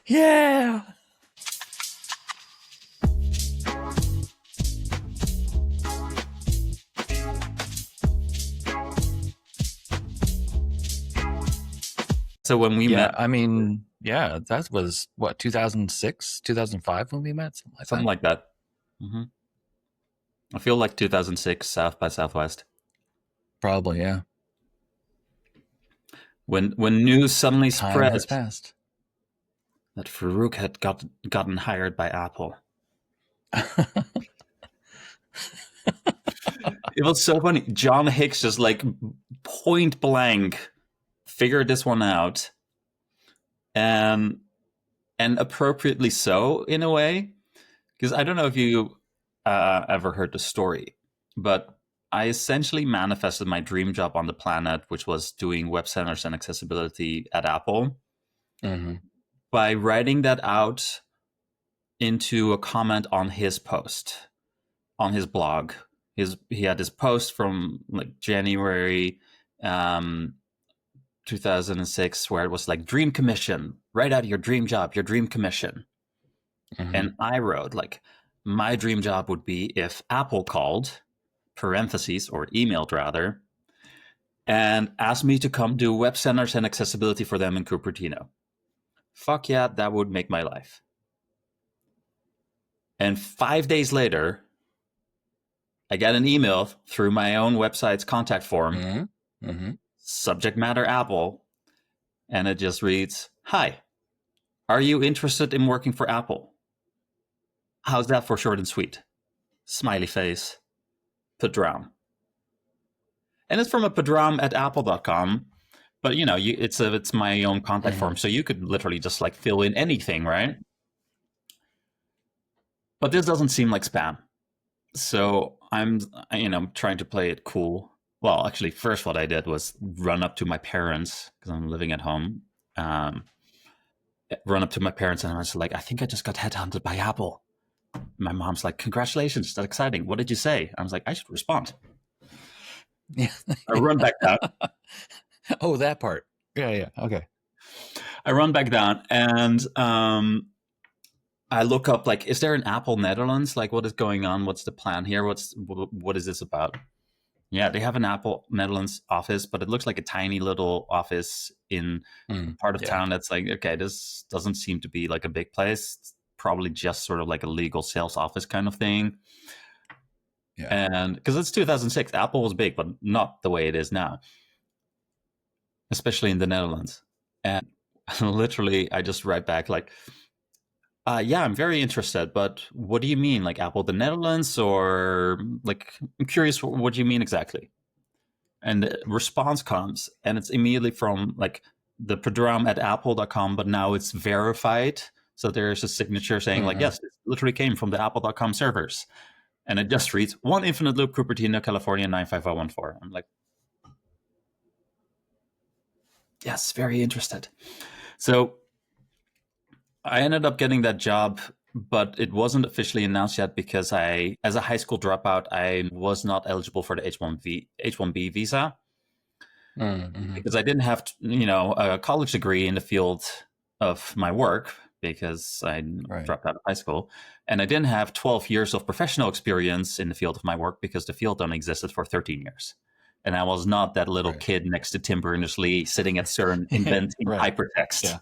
Yeah. So when we met, That was what, 2006, 2005 when we met, something like that. Mm-hmm. I feel like 2006 South by Southwest. Probably, yeah. When news suddenly Time spread has passed. that Faruk had gotten hired by Apple. It was so funny. John Hicks just like point blank figured this one out, and appropriately so in a way, because I don't know if you ever heard the story, but I essentially manifested my dream job on the planet, which was doing web centers and accessibility at Apple, by writing that out into a comment on his post, on his blog. He had this post from like January 2006 where it was like, dream commission, write out your dream job, your dream commission. And I wrote like, my dream job would be if Apple called, parentheses, or emailed rather, and asked me to come do web centers and accessibility for them in Cupertino. Fuck yeah, that would make my life. And 5 days later, I got an email through my own website's contact form, subject matter Apple, and it just reads, "Hi, are you interested in working for Apple? How's that for short and sweet? Smiley face, Padram." And it's from a Padram at apple.com, but you know, it's my own contact form, so you could literally just like fill in anything, right? But this doesn't seem like spam. So I'm trying to play it cool. Well, actually, first what I did was run up to my parents, because I'm living at home. Run up to my parents and I was like, I think I just got headhunted by Apple. My mom's like, congratulations, that's exciting. What did you say? I was like, I should respond. Yeah. I run back down. Oh, that part. Yeah. Okay. I run back down and I look up, like, is there an Apple Netherlands? Like, what is going on? What's the plan here? What is this about? Yeah, they have an Apple Netherlands office, but it looks like a tiny little office in a part of town that's like, okay, this doesn't seem to be like a big place. It's probably just sort of like a legal sales office kind of thing. Yeah. And because it's 2006, Apple was big, but not the way it is now, especially in the Netherlands. And literally, I just write back like, yeah, I'm very interested, but what do you mean? Like Apple the Netherlands, or like, I'm curious, what do you mean exactly? And the response comes, and it's immediately from like the Padram at apple.com, but now it's verified. So there's a signature saying like, yes, it literally came from the apple.com servers. And it just reads, 1 Infinite Loop, Cupertino, California, 95014. I'm like, yes, very interested. So I ended up getting that job, but it wasn't officially announced yet because as a high school dropout, I was not eligible for the H1B visa because I didn't have, a college degree in the field of my work because I dropped out of high school, and I didn't have 12 years of professional experience in the field of my work because the field only existed for 13 years. And I was not that little kid next to Tim Berners-Lee sitting at CERN inventing hypertext.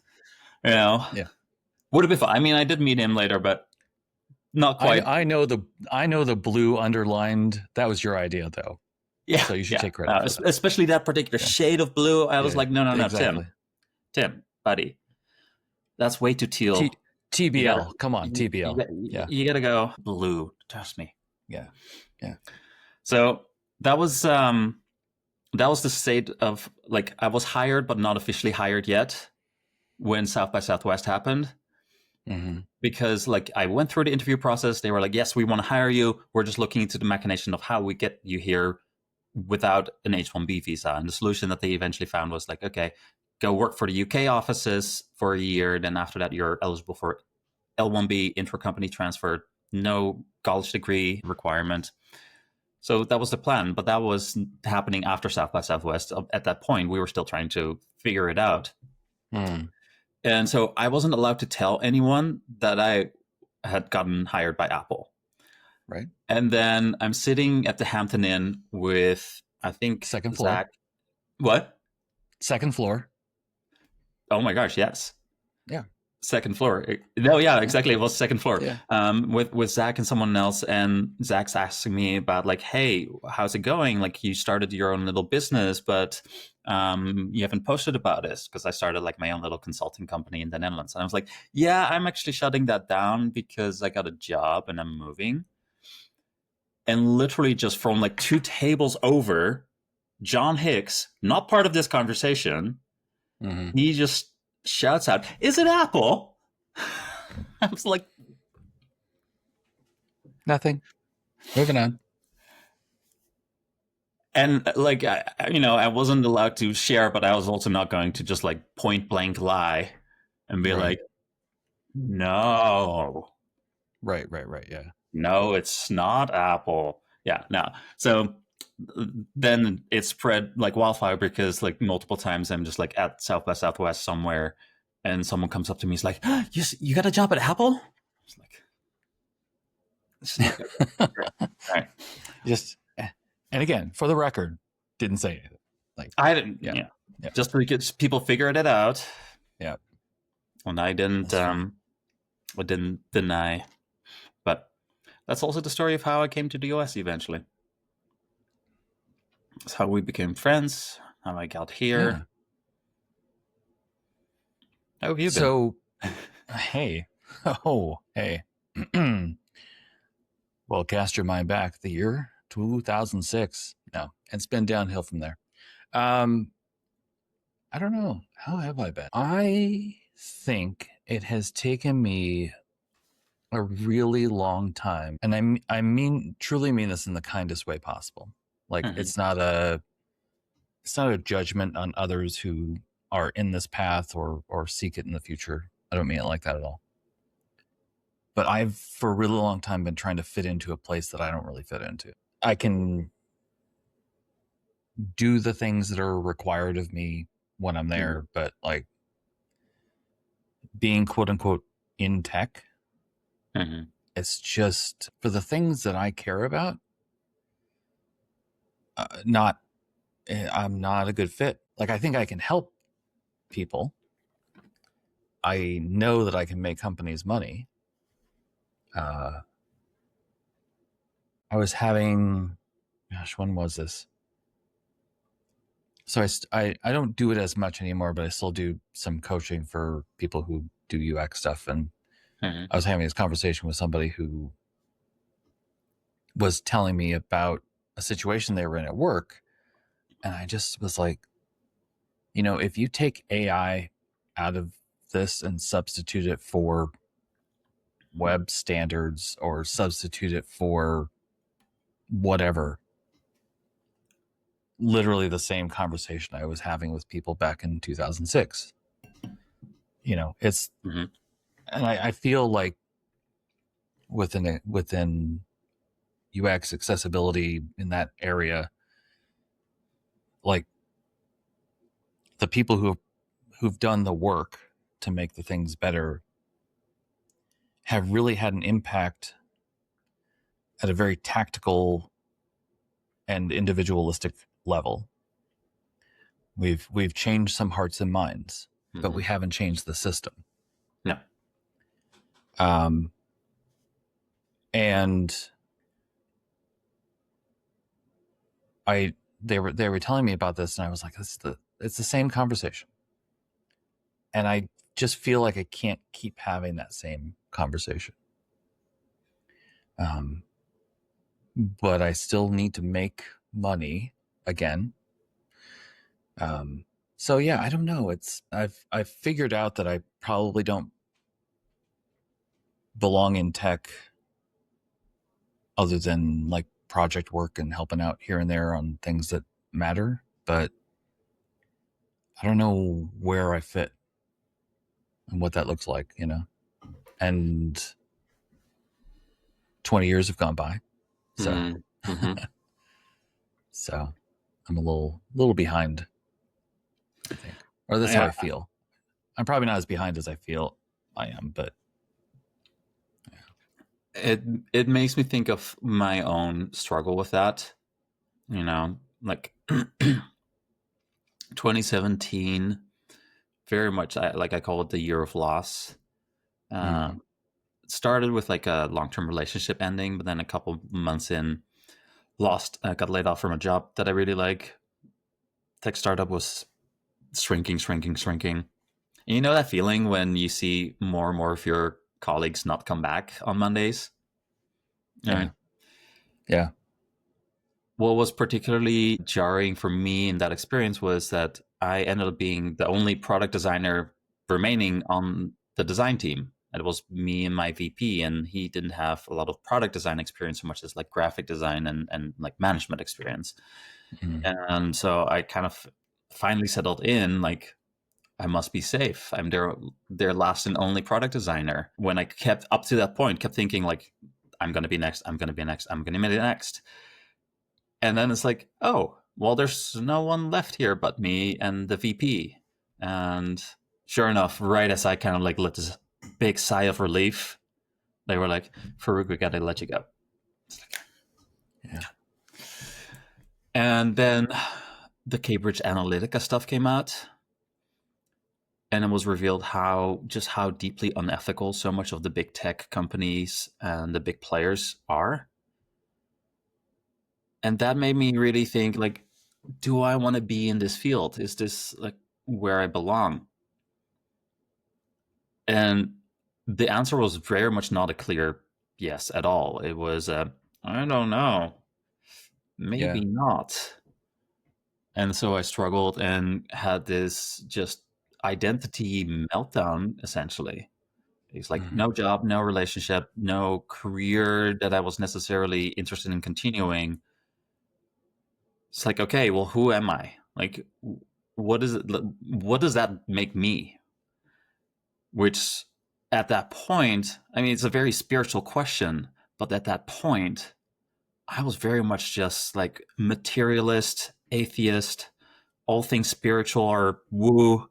Yeah. Would have been fun. I mean, I did meet him later, but not quite. I know the blue underlined. That was your idea, though. Yeah. So you should take credit for that. Especially that particular shade of blue. I was like, no, exactly. Tim, buddy, that's way too teal. TBL. Come on, TBL. You got to go blue. Trust me. Yeah. So that was the state of, like, I was hired, but not officially hired yet when South by Southwest happened. Because like I went through the interview process, they were like, yes, we want to hire you. We're just looking into the mechanism of how we get you here without an H1B visa. And the solution that they eventually found was like, okay, go work for the UK offices for a year. Then after that, you're eligible for L1B, intra-company transfer, no college degree requirement. So that was the plan, but that was happening after South by Southwest. At that point, we were still trying to figure it out. And so I wasn't allowed to tell anyone that I had gotten hired by Apple. Right. And then I'm sitting at the Hampton Inn with, I think, Second floor. Zach. What? Second floor. Oh my gosh, yes. Yeah. Second floor. No, yeah, Yeah. exactly. It was second floor. Yeah. With Zach and someone else, and Zach's asking me about like, hey, how's it going? Like, you started your own little business, but you haven't posted about it, because I started like my own little consulting company in the Netherlands. And I was like, yeah, I'm actually shutting that down because I got a job and I'm moving. And literally just from like 2 tables over, John Hicks, not part of this conversation, Mm-hmm. he just shouts out, "Is it Apple?" I was like, Nothing. Moving on. and like, I wasn't allowed to share, but I was also not going to just like point blank lie and be Right. like, no, Right. Yeah. no, it's not Apple. Yeah, no. So then it spread like wildfire, because like multiple times I'm just like at South by Southwest somewhere, and someone comes up to me, he's like, you got a job at Apple? I was like, this is not good. All right. Just, and again, for the record, didn't say anything. Like, I didn't, yeah. Just because people figured it out. Yeah. And I didn't, I didn't deny. But that's also the story of how I came to the US eventually. That's how we became friends, how I got here. Yeah. How have you been? So, hey. Oh, hey. Well, cast your mind back. The year 2006. No, it's been downhill from there. I don't know. How have I been? I think it has taken me a really long time, and I mean truly mean this in the kindest way possible. Like, it's not a judgment on others who are in this path or seek it in the future. I don't mean it like that at all. But I've for a really long time been trying to fit into a place that I don't really fit into. I can do the things that are required of me when I'm there, but like being quote unquote in tech, it's just for the things that I care about. I'm not a good fit. Like, I think I can help people. I know that I can make companies money. I was having, gosh, when was this? So I don't do it as much anymore, but I still do some coaching for people who do UX stuff. And I was having this conversation with somebody who was telling me about a situation they were in at work. And I just was like, if you take AI out of this and substitute it for web standards or substitute it for whatever, literally the same conversation I was having with people back in 2006. It's, and I feel like within UX accessibility in that area, like the people who've done the work to make the things better have really had an impact at a very tactical and individualistic level. We've changed some hearts and minds, but we haven't changed the system. No. And they were telling me about this, and I was like, it's the same conversation. And I just feel like I can't keep having that same conversation. But I still need to make money again. So yeah, I don't know. I've figured out that I probably don't belong in tech other than like project work and helping out here and there on things that matter, but I don't know where I fit and what that looks like, and 20 years have gone by. So, so I'm a little behind, I think, or that's how I feel. I'm probably not as behind as I feel I am, but It makes me think of my own struggle with that. You know, like 2017, very much I call it the year of loss. It started with like a long-term relationship ending, but then a couple months in, got laid off from a job that I really like. Tech startup was shrinking. And you know that feeling when you see more and more of your colleagues not come back on Mondays? yeah. Yeah. What was particularly jarring for me in that experience was that I ended up being the only product designer remaining on the design team. It was me and my VP, and he didn't have a lot of product design experience so much as like graphic design and like management experience. And so I kind of finally settled in, like, I must be safe. I'm their last and only product designer. When I kept up to that point, kept thinking like, I'm going to be next. I'm going to be next. I'm going to be next. And then it's like, oh, well, there's no one left here but me and the VP. And sure enough, right as I kind of like let this big sigh of relief, they were like, Faruk, we got to let you go. Yeah. And then the Cambridge Analytica stuff came out. And it was revealed how deeply unethical so much of the big tech companies and the big players are. And that made me really think, like, do I want to be in this field? Is this like where I belong? And the answer was very much not a clear yes at all. It was, I don't know, maybe not. And so I struggled and had this just identity meltdown, essentially. It's like no job, no relationship, no career that I was necessarily interested in continuing. It's like, okay, well, who am I? Like, what is it? What does that make me? Which at that point, I mean, it's a very spiritual question, but at that point, I was very much just like materialist, atheist, all things spiritual are woo,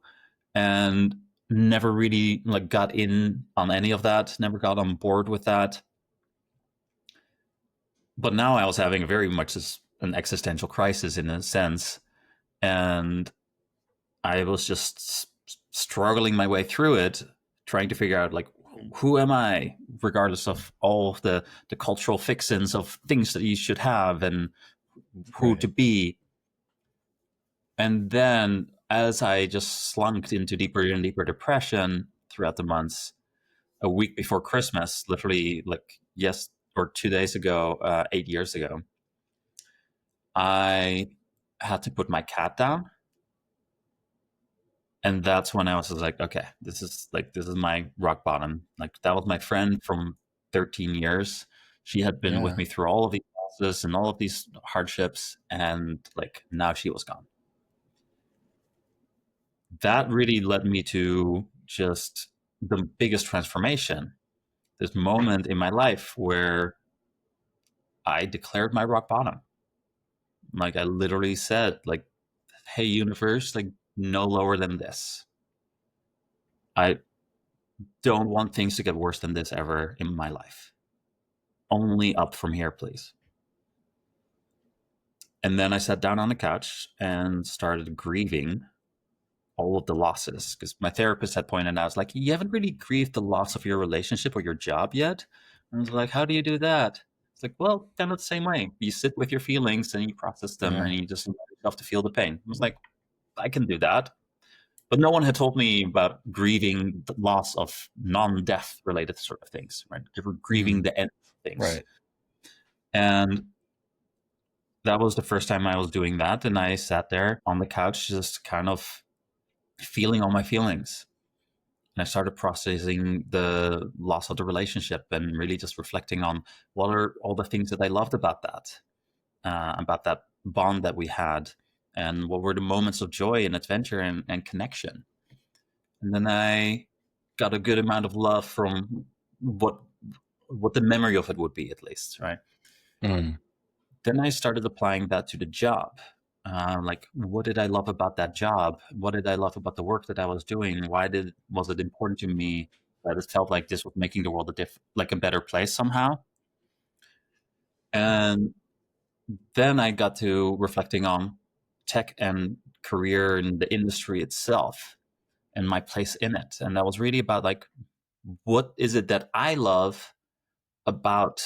and never really like got in on any of that, never got on board with that. But now I was having very much an existential crisis in a sense, and I was just struggling my way through it, trying to figure out like, who am I, regardless of all of the cultural fixins of things that you should have and who to be. And then as I just slunked into deeper and deeper depression throughout the months, a week before Christmas, literally like 2 days ago, 8 years ago, I had to put my cat down. And that's when I was like, okay, this is my rock bottom. Like, that was my friend from 13 years. She had been with me through all of these losses and all of these hardships. And like, now she was gone. That really led me to just the biggest transformation. This moment in my life where I declared my rock bottom. Like, I literally said, like, hey, universe, like, no lower than this. I don't want things to get worse than this ever in my life. Only up from here, please. And then I sat down on the couch and started grieving all of the losses, because my therapist had pointed out, I was like, you haven't really grieved the loss of your relationship or your job yet. And I was like, how do you do that? It's like, well, kind of the same way. You sit with your feelings and you process them and you just allow yourself to feel the pain. I was like, I can do that. But no one had told me about grieving the loss of non-death related sort of things, right? Grieving the end of things. Right. And that was the first time I was doing that. And I sat there on the couch, just kind of feeling all my feelings. And I started processing the loss of the relationship and really just reflecting on what are all the things that I loved about that bond that we had, and what were the moments of joy and adventure and connection. And then I got a good amount of love from what the memory of it would be, at least, right? Then I started applying that to the job. Like, what did I love about that job? What did I love about the work that I was doing? Was it important to me that it felt like this was making the world like a better place somehow? And then I got to reflecting on tech and career and the industry itself and my place in it. And that was really about like, what is it that I love about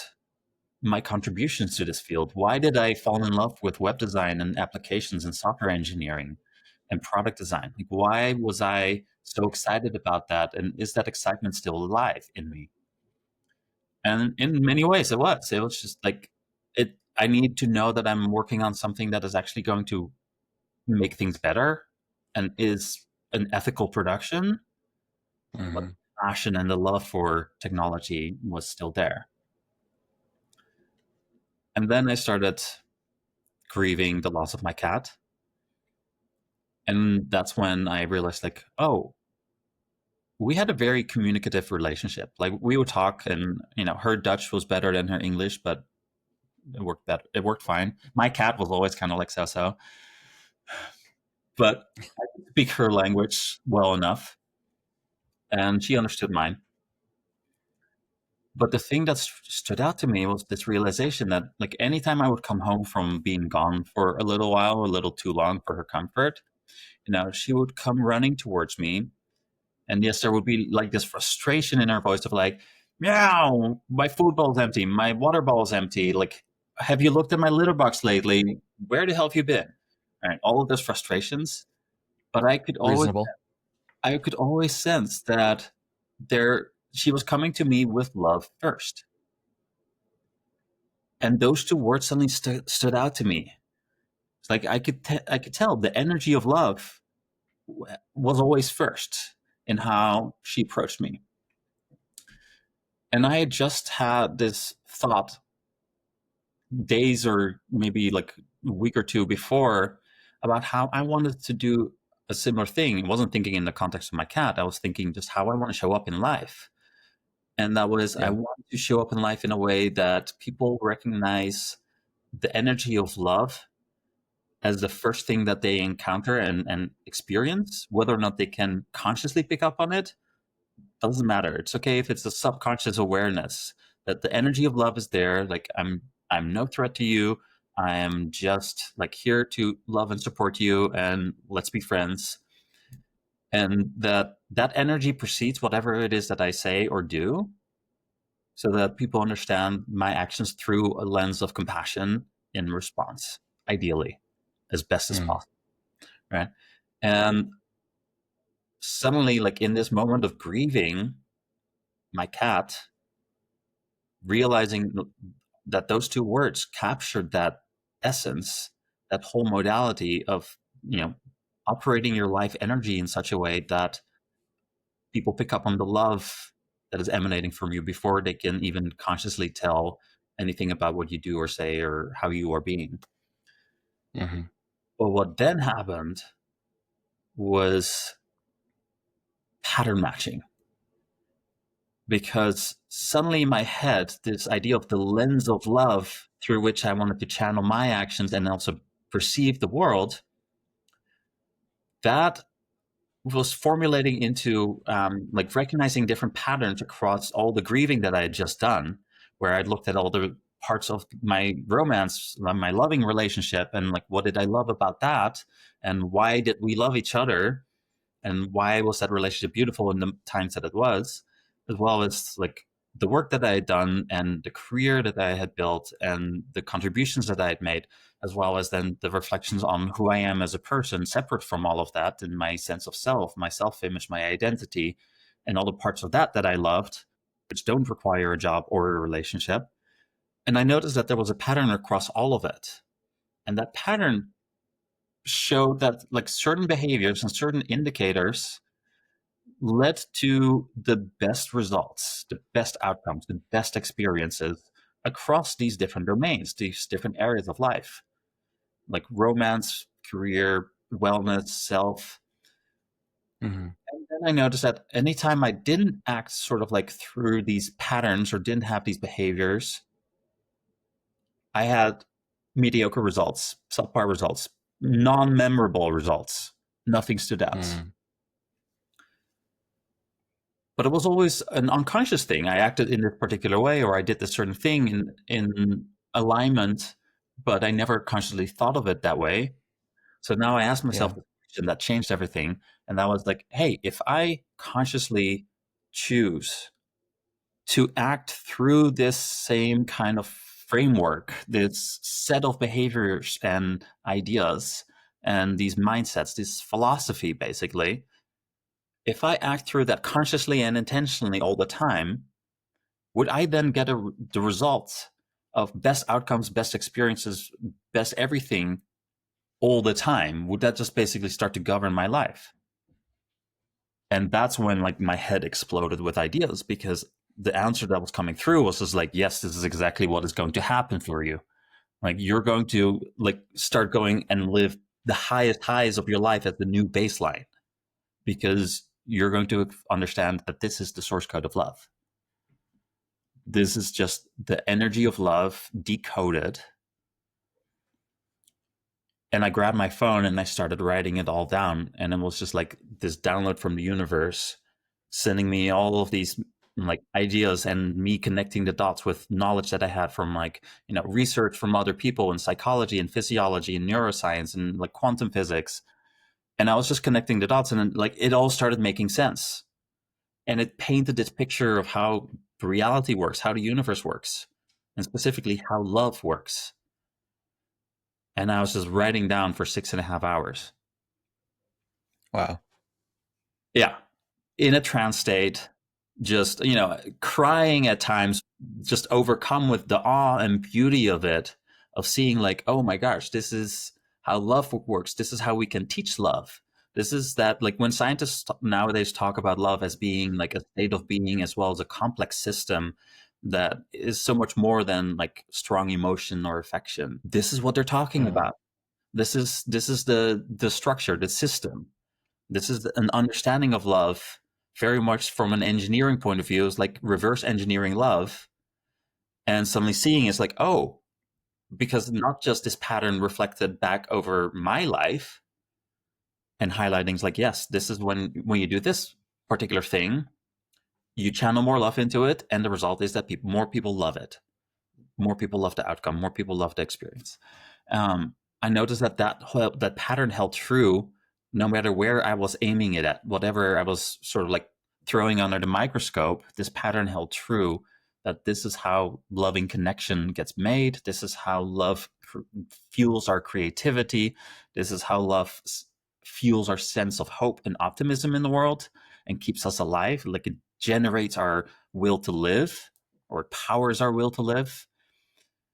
my contributions to this field? Why did I fall in love with web design and applications and software engineering and product design? Like, why was I so excited about that? And is that excitement still alive in me? And in many ways, it was. It was just like it. I need to know that I'm working on something that is actually going to make things better and is an ethical production. But Mm-hmm. the passion and the love for technology was still there. And then I started grieving the loss of my cat. And that's when I realized, like, oh, we had a very communicative relationship. Like, we would talk, and her Dutch was better than her English, but it worked better. It worked fine. My cat was always kind of like so, but I could speak her language well enough, and she understood mine. But the thing that stood out to me was this realization that, like, anytime I would come home from being gone for a little while, a little too long for her comfort, she would come running towards me. And yes, there would be like this frustration in her voice of like, meow, my food bowl's empty, my water bowl's empty. Like, have you looked at my litter box lately? Where the hell have you been? All of those frustrations. But Reasonable. I could always sense that she was coming to me with love first. And those two words suddenly stood out to me. It's like I could tell the energy of love was always first in how she approached me. And I had just had this thought days or maybe like a week or two before about how I wanted to do a similar thing. I wasn't thinking in the context of my cat. I was thinking just how I want to show up in life. And that was, I Yeah. want to show up in life in a way that people recognize the energy of love as the first thing that they encounter and experience. Whether or not they can consciously pick up on it doesn't matter. It's okay if it's a subconscious awareness that the energy of love is there. Like, I'm no threat to you. I am just like here to love and support you, and let's be friends. And that energy precedes whatever it is that I say or do, so that people understand my actions through a lens of compassion in response, ideally, as best as Mm. possible. Right. And suddenly, like in this moment of grieving my cat, realizing that those two words captured that essence, that whole modality of, operating your life energy in such a way that people pick up on the love that is emanating from you before they can even consciously tell anything about what you do or say or how you are being. Mm-hmm. But what then happened was pattern matching, because suddenly in my head, this idea of the lens of love through which I wanted to channel my actions and also perceive the world, that was formulating into like recognizing different patterns across all the grieving that I had just done, where I'd looked at all the parts of my romance, my loving relationship, and like, what did I love about that? And why did we love each other? And why was that relationship beautiful in the times that it was, as well as like the work that I had done and the career that I had built and the contributions that I had made, as well as then the reflections on who I am as a person, separate from all of that, and my sense of self, my self-image, my identity, and all the parts of that that I loved, which don't require a job or a relationship. And I noticed that there was a pattern across all of it. And that pattern showed that like certain behaviors and certain indicators led to the best results, the best outcomes, the best experiences across these different domains, these different areas of life, like romance, career, wellness, self. Mm-hmm. And then I noticed that anytime I didn't act sort of like through these patterns or didn't have these behaviors, I had mediocre results, subpar results, non-memorable results. Nothing stood out. But it was always an unconscious thing. I acted in this particular way, or I did this certain thing in alignment, but I never consciously thought of it that way. So now I asked myself Yeah. the question that changed everything. And that was like, hey, if I consciously choose to act through this same kind of framework, this set of behaviors and ideas and these mindsets, this philosophy, basically, if I act through that consciously and intentionally all the time, would I then get the results of best outcomes, best experiences, best everything all the time? Would that just basically start to govern my life? And that's when like my head exploded with ideas, because the answer that was coming through was just like, yes, this is exactly what is going to happen for you. Like you're going to like start going and live the highest highs of your life as the new baseline, because you're going to understand that this is the source code of love. This is just the energy of love decoded. And I grabbed my phone and I started writing it all down. And it was just like this download from the universe, sending me all of these like ideas and me connecting the dots with knowledge that I had from like, you know, research from other people in psychology and physiology and neuroscience and like quantum physics. And I was just connecting the dots, and like it all started making sense. And it painted this picture of how reality works, how the universe works, and specifically how love works. And I was just writing down for 6.5 hours. Wow. Yeah. In a trance state, just, you know, crying at times, just overcome with the awe and beauty of it, of seeing like, oh my gosh, this is how love works. This is how we can teach love. This is that, like when scientists nowadays talk about love as being like a state of being as well as a complex system that is so much more than like strong emotion or affection. This is what they're talking about. This is the structure, the system. This is an understanding of love, very much from an engineering point of view, is like reverse engineering love. And suddenly seeing is like, oh, because not just this pattern reflected back over my life, and highlighting is like, yes, this is when you do this particular thing, you channel more love into it, and the result is that more people love it. More people love the outcome. More people love the experience. I noticed that pattern held true no matter where I was aiming it at, whatever I was sort of like throwing under the microscope. This pattern held true, that this is how loving connection gets made. This is how love fuels our creativity. This is how love fuels our sense of hope and optimism in the world and keeps us alive. Like it generates our will to live, or it powers our will to live.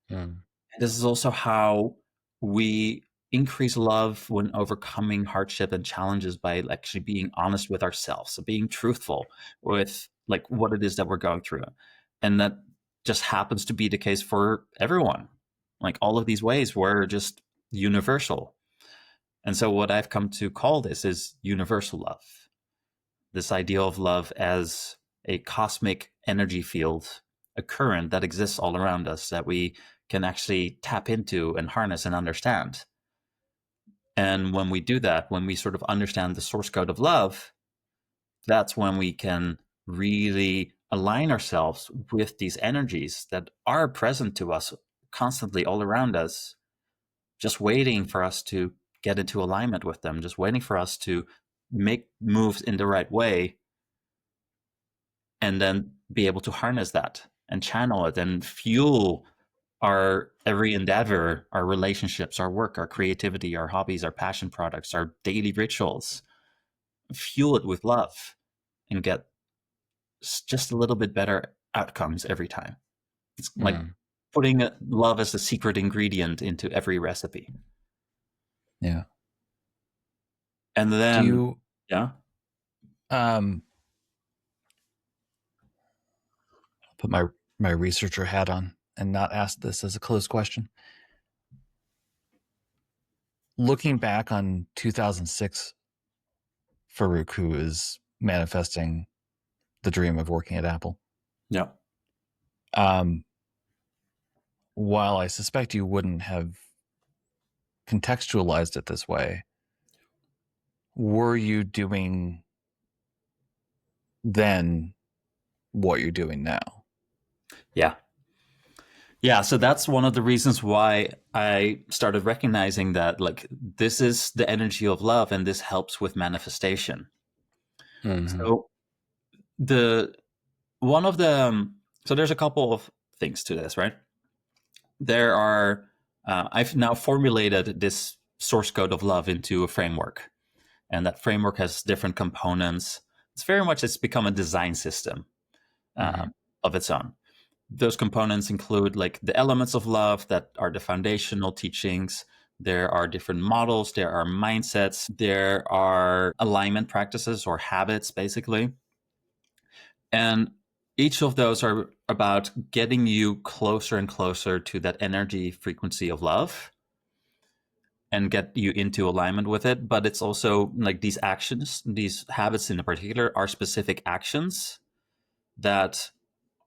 This is also how we increase love when overcoming hardship and challenges, by actually being honest with ourselves, so being truthful with like what it is that we're going through. And that just happens to be the case for everyone. Like all of these ways were just universal. And so what I've come to call this is universal love. This idea of love as a cosmic energy field, a current that exists all around us that we can actually tap into and harness and understand. And when we do that, when we sort of understand the source code of love, that's when we can really align ourselves with these energies that are present to us constantly all around us, just waiting for us to get into alignment with them, just waiting for us to make moves in the right way, and then be able to harness that and channel it and fuel our every endeavor, our relationships, our work, our creativity, our hobbies, our passion products, our daily rituals. Fuel it with love and get just a little bit better outcomes every time. It's like putting love as the secret ingredient into every recipe. Yeah. And then, Do you, yeah, put my researcher hat on and not ask this as a closed question? Looking back on 2006, Faruk, who is manifesting the dream of working at Apple, yeah, while I suspect you wouldn't have contextualized it this way, were you doing then what you're doing now? Yeah, so that's one of the reasons why I started recognizing that, like, this is the energy of love and this helps with manifestation. Mm-hmm. So the one of the so there's a couple of things to this, right? There are I've now formulated this source code of love into a framework, and that framework has different components. It's become a design system of its own. Those components include like the elements of love that are the foundational teachings. There are different models, there are mindsets, there are alignment practices or habits, basically. And each of those are about getting you closer and closer to that energy frequency of love and get you into alignment with it. But it's also like these actions, these habits in particular, are specific actions that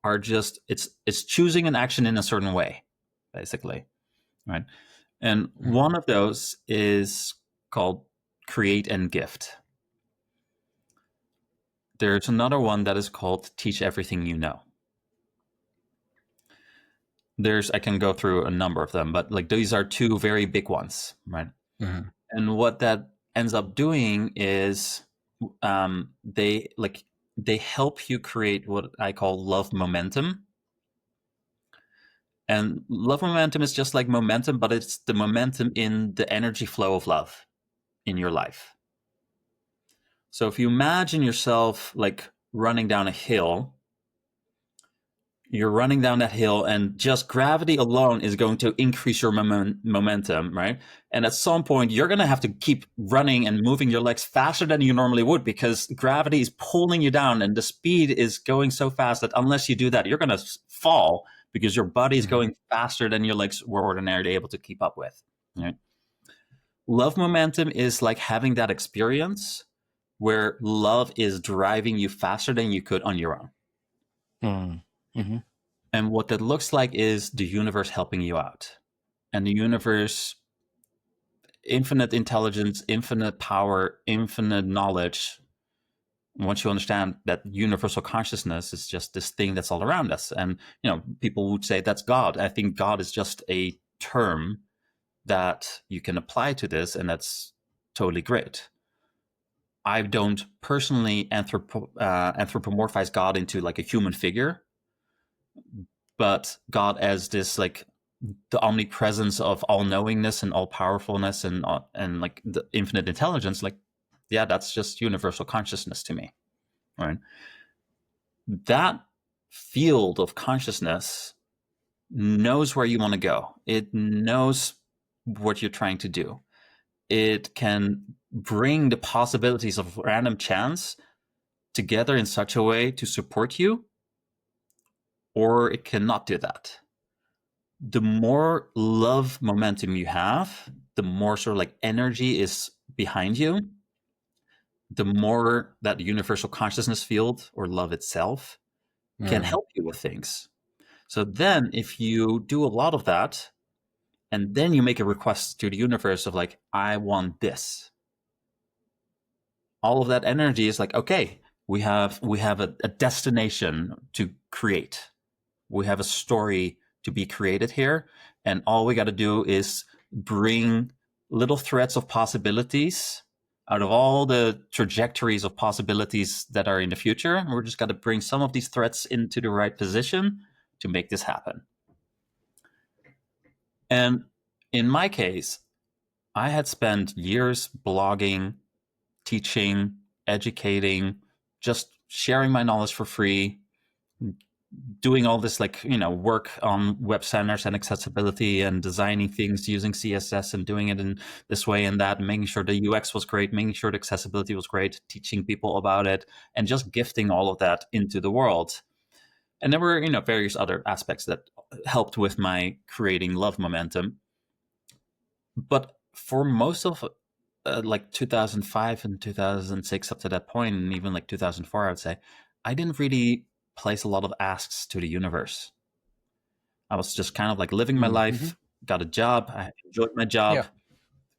are just it's choosing an action in a certain way, basically, right? And one of those is called create and gift. There's another one that is called teach everything you know. I can go through a number of them, but like these are two very big ones, right? Mm-hmm. And what that ends up doing is they help you create what I call love momentum. And love momentum is just like momentum, but it's the momentum in the energy flow of love in your life. So if you imagine yourself like running down a hill, you're running down that hill and just gravity alone is going to increase your momentum, right? And at some point, you're going to have to keep running and moving your legs faster than you normally would because gravity is pulling you down and the speed is going so fast that unless you do that, you're going to fall because your body is going faster than your legs were ordinarily able to keep up with, right? Love momentum is like having that experience where love is driving you faster than you could on your own. Mm-hmm. And what that looks like is the universe helping you out. And the universe, infinite intelligence, infinite power, infinite knowledge. Once you understand that universal consciousness is just this thing that's all around us. And, you know, people would say that's God. I think God is just a term that you can apply to this, and that's totally great. I don't personally anthropomorphize God into like a human figure, but God as this like the omnipresence of all knowingness and all powerfulness and like the infinite intelligence, like, yeah, that's just universal consciousness to me, right? That field of consciousness knows where you want to go. It knows what you're trying to do. It can bring the possibilities of random chance together in such a way to support you, or it cannot do that. The more love momentum you have, the more sort of like energy is behind you, the more that universal consciousness field or love itself can help you with things. So then if you do a lot of that and then you make a request to the universe of like, I want this, all of that energy is like, okay, we have a destination to create. We have a story to be created here. And all we got to do is bring little threads of possibilities out of all the trajectories of possibilities that are in the future. We're just got to bring some of these threads into the right position to make this happen. And in my case, I had spent years blogging, teaching, educating, just sharing my knowledge for free, doing all this like, you know, work on web standards and accessibility and designing things using CSS and doing it in this way and that, and making sure the UX was great, making sure the accessibility was great, teaching people about it, and just gifting all of that into the world. And there were, you know, various other aspects that helped with my creating love momentum. But for most of like 2005 and 2006 up to that point, and even like 2004, I would say, I didn't really place a lot of asks to the universe. I was just kind of like living my life, got a job, I enjoyed my job,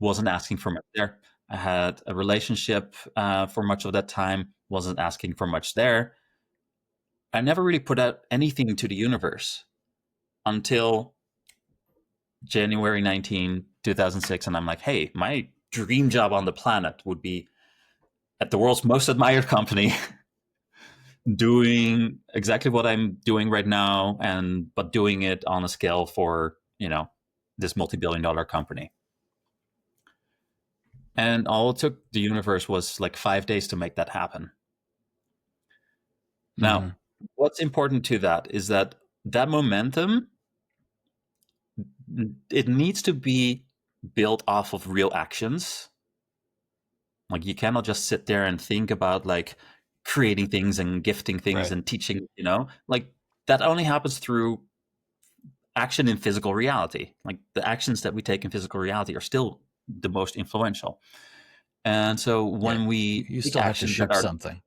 wasn't asking for much there. I had a relationship for much of that time, wasn't asking for much there. I never really put out anything to the universe until January 19, 2006. And I'm like, hey, my dream job on the planet would be at the world's most admired company, doing exactly what I'm doing right now, but doing it on a scale for, this multi-billion-dollar company. And all it took the universe was like 5 days to make that happen. Now, what's important to that is that momentum, it needs to be built off of real actions. Like, you cannot just sit there and think about like creating things and gifting things and teaching, like that only happens through action in physical reality. Like, the actions that we take in physical reality are still the most influential. And so when you still have to ship something.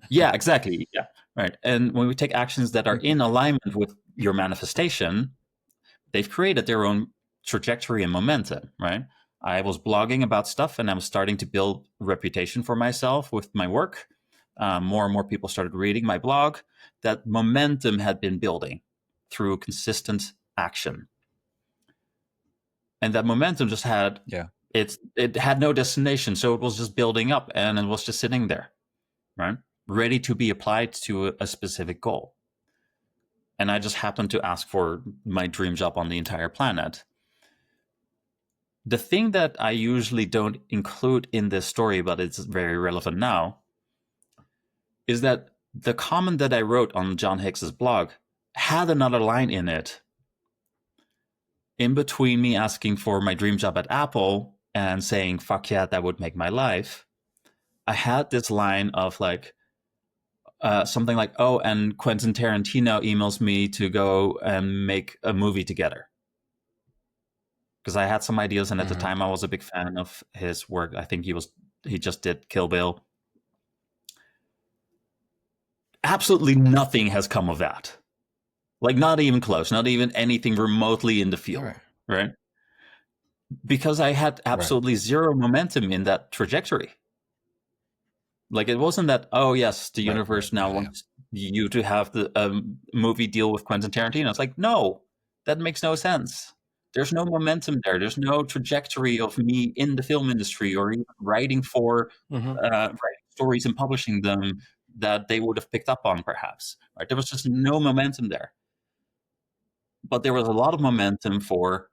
Yeah, exactly. Yeah, right. And when we take actions that are in alignment with your manifestation, they've created their own trajectory and momentum, right? I was blogging about stuff, and I was starting to build reputation for myself with my work. More and more people started reading my blog. That momentum had been building through consistent action. And that momentum just had, it had no destination. So it was just building up, and it was just sitting there, right? Ready to be applied to a specific goal. And I just happened to ask for my dream job on the entire planet. The thing that I usually don't include in this story, but it's very relevant now, is that the comment that I wrote on John Hicks's blog had another line in it. In between me asking for my dream job at Apple and saying, fuck yeah, that would make my life, I had this line of like, something like, oh, and Quentin Tarantino emails me to go and make a movie together. Because I had some ideas, and at the time I was a big fan of his work. I think he just did Kill Bill. Absolutely nothing has come of that. Like, not even close, not even anything remotely in the field, right? Because I had absolutely zero momentum in that trajectory. Like, it wasn't that, oh yes, the universe now wants you to have the movie deal with Quentin Tarantino. It's like, no, that makes no sense. There's no momentum there. There's no trajectory of me in the film industry or even writing for writing stories and publishing them that they would have picked up on, perhaps. Right? There was just no momentum there. But there was a lot of momentum for,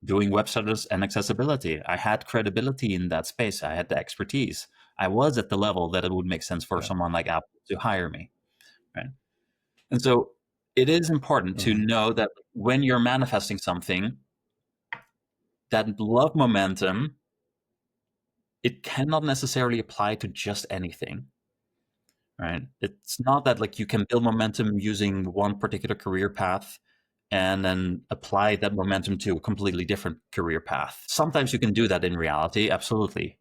doing websites and accessibility. I had credibility in that space. I had the expertise. I was at the level that it would make sense for someone like Apple to hire me, right? And so it is important to know that when you're manifesting something, that love momentum, it cannot necessarily apply to just anything, right? It's not that like you can build momentum using one particular career path and then apply that momentum to a completely different career path. Sometimes you can do that in reality, absolutely.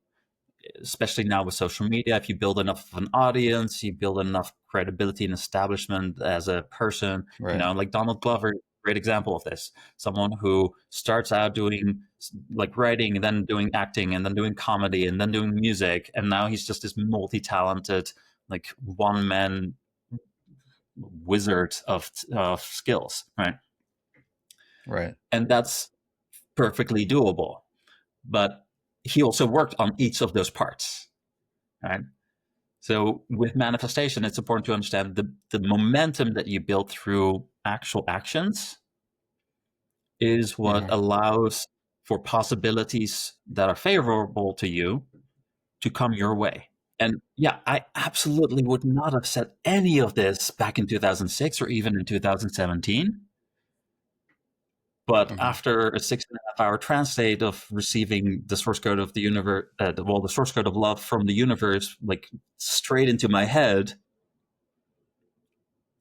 Especially now with social media, if you build enough of an audience, you build enough credibility and establishment as a person, like Donald Glover, great example of this. Someone who starts out doing like writing and then doing acting and then doing comedy and then doing music. And now he's just this multi-talented, like one-man wizard of skills, right? Right. And that's perfectly doable. But he also worked on each of those parts, right? So with manifestation, it's important to understand the momentum that you build through actual actions is what allows for possibilities that are favorable to you to come your way. And I absolutely would not have said any of this back in 2006 or even in 2017. But after a 6.5-hour translate of receiving the source code of the universe, the source code of love from the universe, like straight into my head,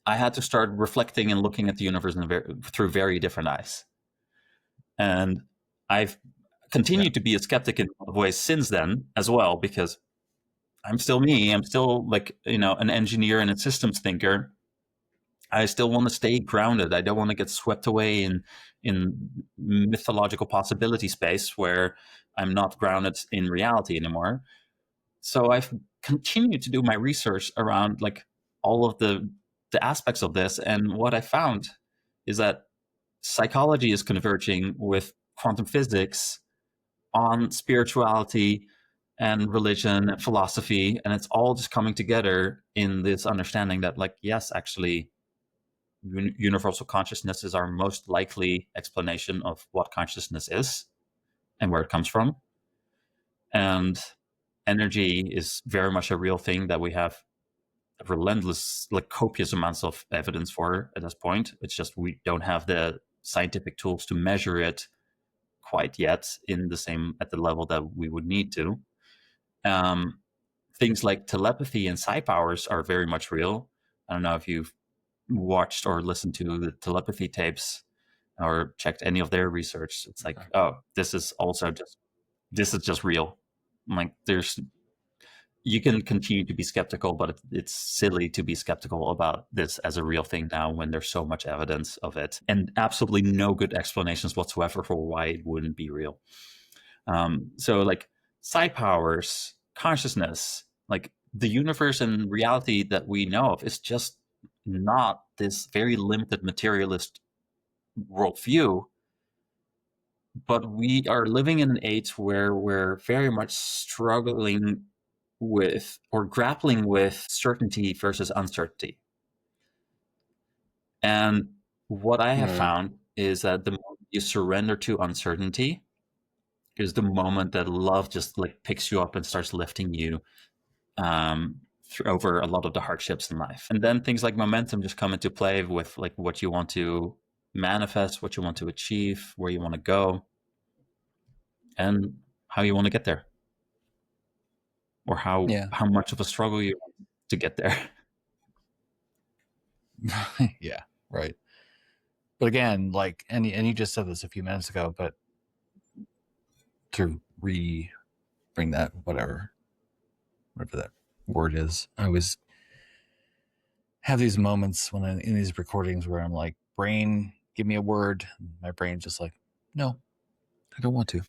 I had to start reflecting and looking at the universe through very different eyes. And I've continued to be a skeptic in a lot of ways since then as well, because I'm still me. I'm still like, an engineer and a systems thinker. I still want to stay grounded. I don't want to get swept away in in mythological possibility space where I'm not grounded in reality anymore. So I've continued to do my research around like all of the aspects of this, and what I found is that psychology is converging with quantum physics on spirituality and religion and philosophy, and it's all just coming together in this understanding that, like, yes, actually, universal consciousness is our most likely explanation of what consciousness is and where it comes from. And energy is very much a real thing that we have relentless, like copious amounts of evidence for at this point. It's just we don't have the scientific tools to measure it quite yet at the level that we would need to. Things like telepathy and psi powers are very much real. I don't know if you've watched or listened to the telepathy tapes or checked any of their research. It's like, oh, this is just real. Like, you can continue to be skeptical, but it's silly to be skeptical about this as a real thing now when there's so much evidence of it and absolutely no good explanations whatsoever for why it wouldn't be real. So like psi powers, consciousness, like the universe and reality that we know of is just not this very limited materialist worldview. But we are living in an age where we're very much struggling with or grappling with certainty versus uncertainty. And what I have found is that the moment you surrender to uncertainty is the moment that love just like picks you up and starts lifting you over a lot of the hardships in life. And then things like momentum just come into play with like what you want to manifest, what you want to achieve, where you want to go, and how you want to get there, or how much of a struggle you want to get there. Yeah, right. But again, like, and you just said this a few minutes ago, but to bring that whatever that word is, I always have these moments when in these recordings where I'm like, brain, give me a word. My brain's just like, no, I don't want to.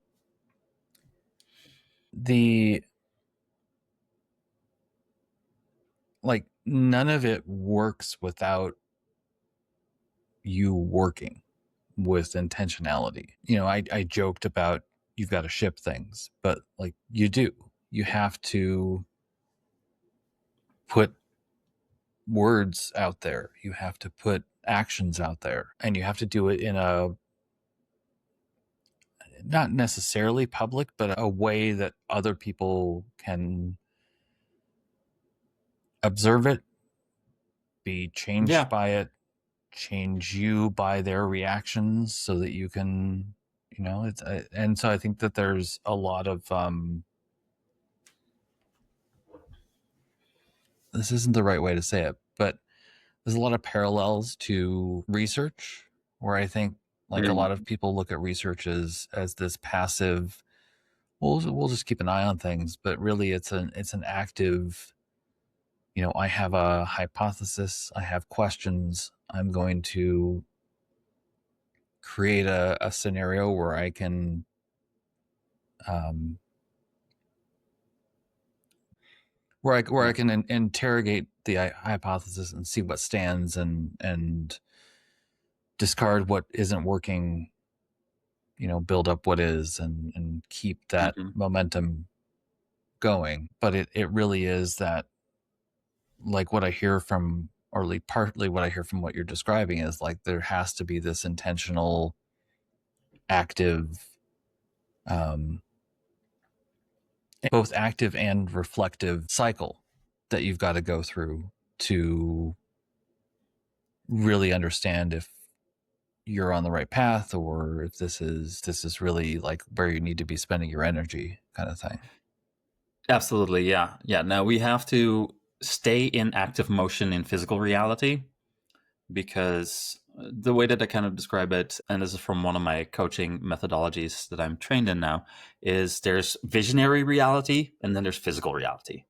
Like, none of it works without you working with intentionality. You know, I joked about you've got to ship things, but like you do. You have to put words out there. You have to put actions out there, and you have to do it in a not necessarily public, but a way that other people can observe it, be changed by it, change you by their reactions so that you can, you know, it's and so I think that there's a lot of this isn't the right way to say it, but there's a lot of parallels to research where I think like a lot of people look at research as this passive, we'll just keep an eye on things, but really it's an active, you know, I have a hypothesis, I have questions, I'm going to create a scenario where I can where I can interrogate the hypothesis and see what stands and discard what isn't working, you know, build up what is and keep that momentum going. But it really is that, like, what I hear from, or like partly what I hear from what you're describing is like there has to be this intentional, active, both active and reflective cycle that you've got to go through to really understand if you're on the right path or if this is really like where you need to be spending your energy, kind of thing. Absolutely, yeah. Now we have to stay in active motion in physical reality, because the way that I kind of describe it, and this is from one of my coaching methodologies that I'm trained in now, is there's visionary reality and then there's physical reality.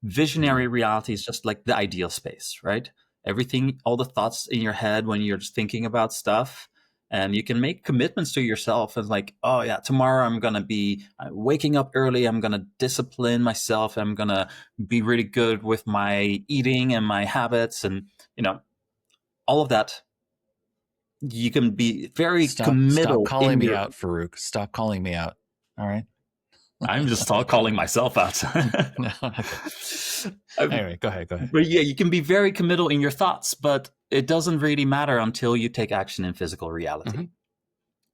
Visionary reality is just like the ideal space, right? Everything, all the thoughts in your head when you're just thinking about stuff, And you can make commitments to yourself and like, oh yeah, tomorrow I'm going to be waking up early. I'm going to discipline myself. I'm going to be really good with my eating and my habits and, all of that. You can be very Stop committal calling in me your. out, Faruk. Stop calling me out. All right. I'm just calling myself out. No, okay. Anyway, go ahead. But yeah, you can be very committal in your thoughts, but it doesn't really matter until you take action in physical reality. Mm-hmm.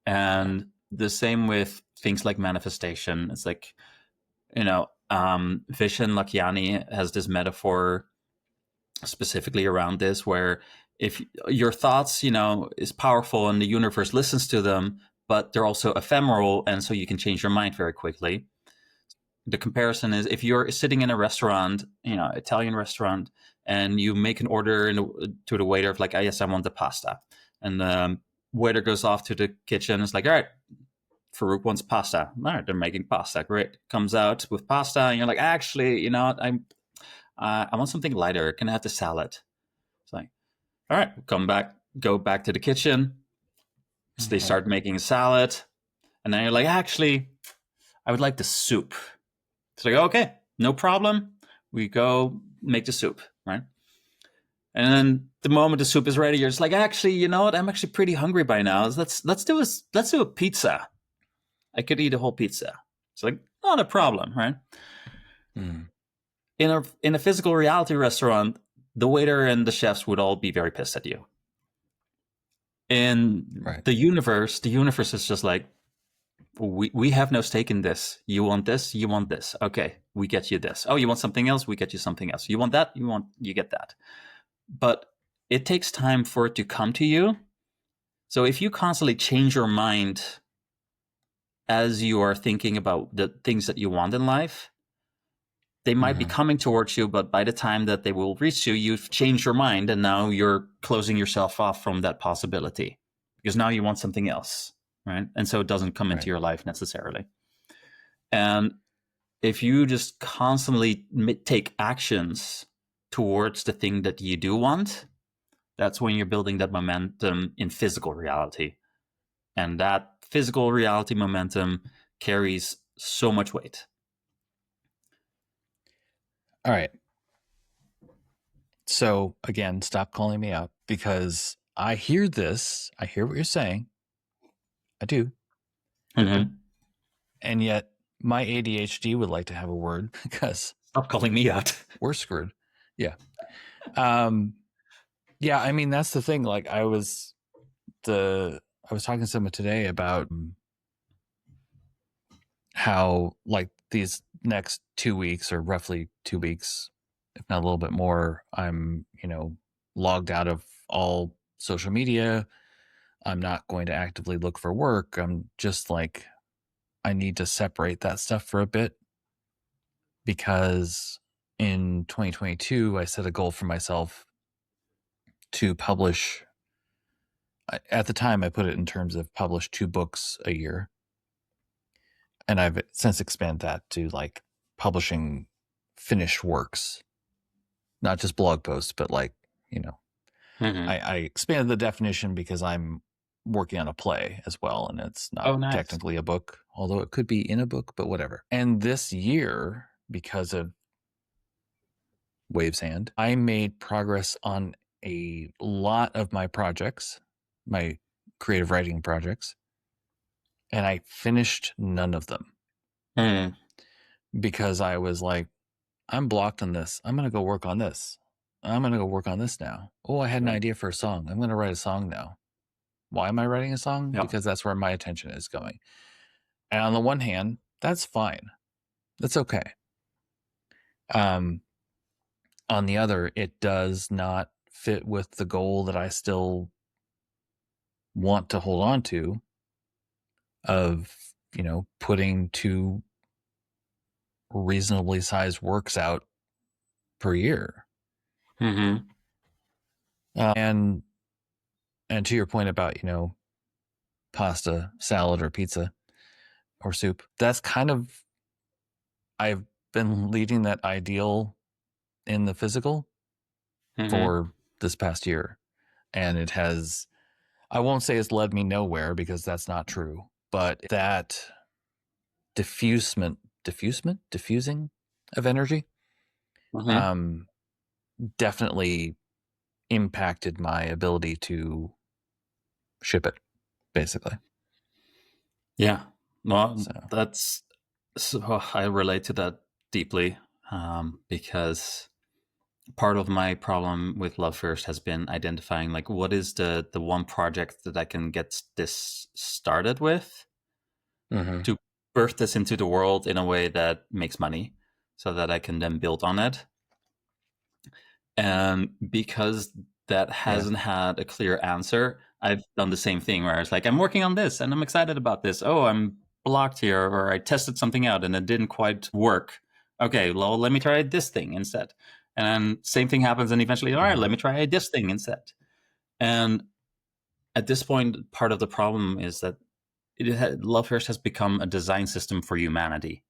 And the same with things like manifestation. It's like, Vishen Lakhiani has this metaphor specifically around this, where if your thoughts, is powerful and the universe listens to them, but they're also ephemeral, and so you can change your mind very quickly. The comparison is if you're sitting in a restaurant, Italian restaurant, and you make an order to the waiter of like, oh, yes, I want the pasta. And the waiter goes off to the kitchen. It's like, all right, Faruk wants pasta. All right, they're making pasta. Great. Comes out with pasta, and you're like, actually, I want something lighter. Can I have the salad? It's like, all right, go back to the kitchen. So they start making a salad, and then you're like, actually, I would like the soup. It's like, okay, no problem. We go make the soup, right? And then the moment the soup is ready, you're just like, actually, you know what? I'm actually pretty hungry by now. Let's do a pizza. I could eat a whole pizza. It's like, not a problem, right? Mm. In a physical reality restaurant, the waiter and the chefs would all be very pissed at you. In Right. the universe is just like, we have no stake in this. You want this, you want this. Okay, we get you this. Oh, you want something else? We get you something else. You want that? You get that. But it takes time for it to come to you. So if you constantly change your mind as you are thinking about the things that you want in life, they might be coming towards you, but by the time that they will reach you, you've changed your mind, and now you're closing yourself off from that possibility because now you want something else, right? And so it doesn't come into your life necessarily. And if you just constantly take actions towards the thing that you do want, that's when you're building that momentum in physical reality. And that physical reality momentum carries so much weight. All right. So again, stop calling me out because I hear this. I hear what you're saying. I do. Mm-hmm. And yet my ADHD would like to have a word because stop calling me out. We're screwed. Yeah. Yeah, I mean that's the thing. Like I was talking to someone today about how like these next 2 weeks or roughly 2 weeks, if not a little bit more, I'm, logged out of all social media. I'm not going to actively look for work. I'm just like, I need to separate that stuff for a bit because in 2022, I set a goal for myself to publish. At the time, I put it in terms of publish 2 books a year. And I've since expanded that to like publishing finished works, not just blog posts, but like, I expanded the definition because I'm working on a play as well. And it's not technically a book, although it could be in a book, but whatever. And this year, because of Waves Hand, I made progress on a lot of my projects, my creative writing projects, and I finished none of them because I was like, I'm blocked on this. I'm going to go work on this. I'm going to go work on this now. Oh, I had an idea for a song. I'm going to write a song now. Why am I writing a song? Yeah. Because that's where my attention is going. And on the one hand, that's fine. That's okay. On the other, it does not fit with the goal that I still want to hold on to of, putting 2 reasonably sized works out per year. Mm-hmm. And to your point about, pasta, salad, or pizza or soup, that's kind of, I've been leading that ideal in the physical for this past year. And I won't say it's led me nowhere because that's not true, but that diffusing of energy definitely impacted my ability to ship it, basically. Yeah. Well, So that's so I relate to that deeply, because part of my problem with Love First has been identifying like what is the one project that I can get this started with to birth this into the world in a way that makes money, so that I can then build on it. And because that hasn't had a clear answer, I've done the same thing where it's like, I'm working on this and I'm excited about this. Oh, I'm blocked here, or I tested something out and it didn't quite work. Okay, well, let me try this thing instead. And then same thing happens, and eventually, all right, let me try this thing instead. And at this point, part of the problem is that Love First has become a design system for humanity.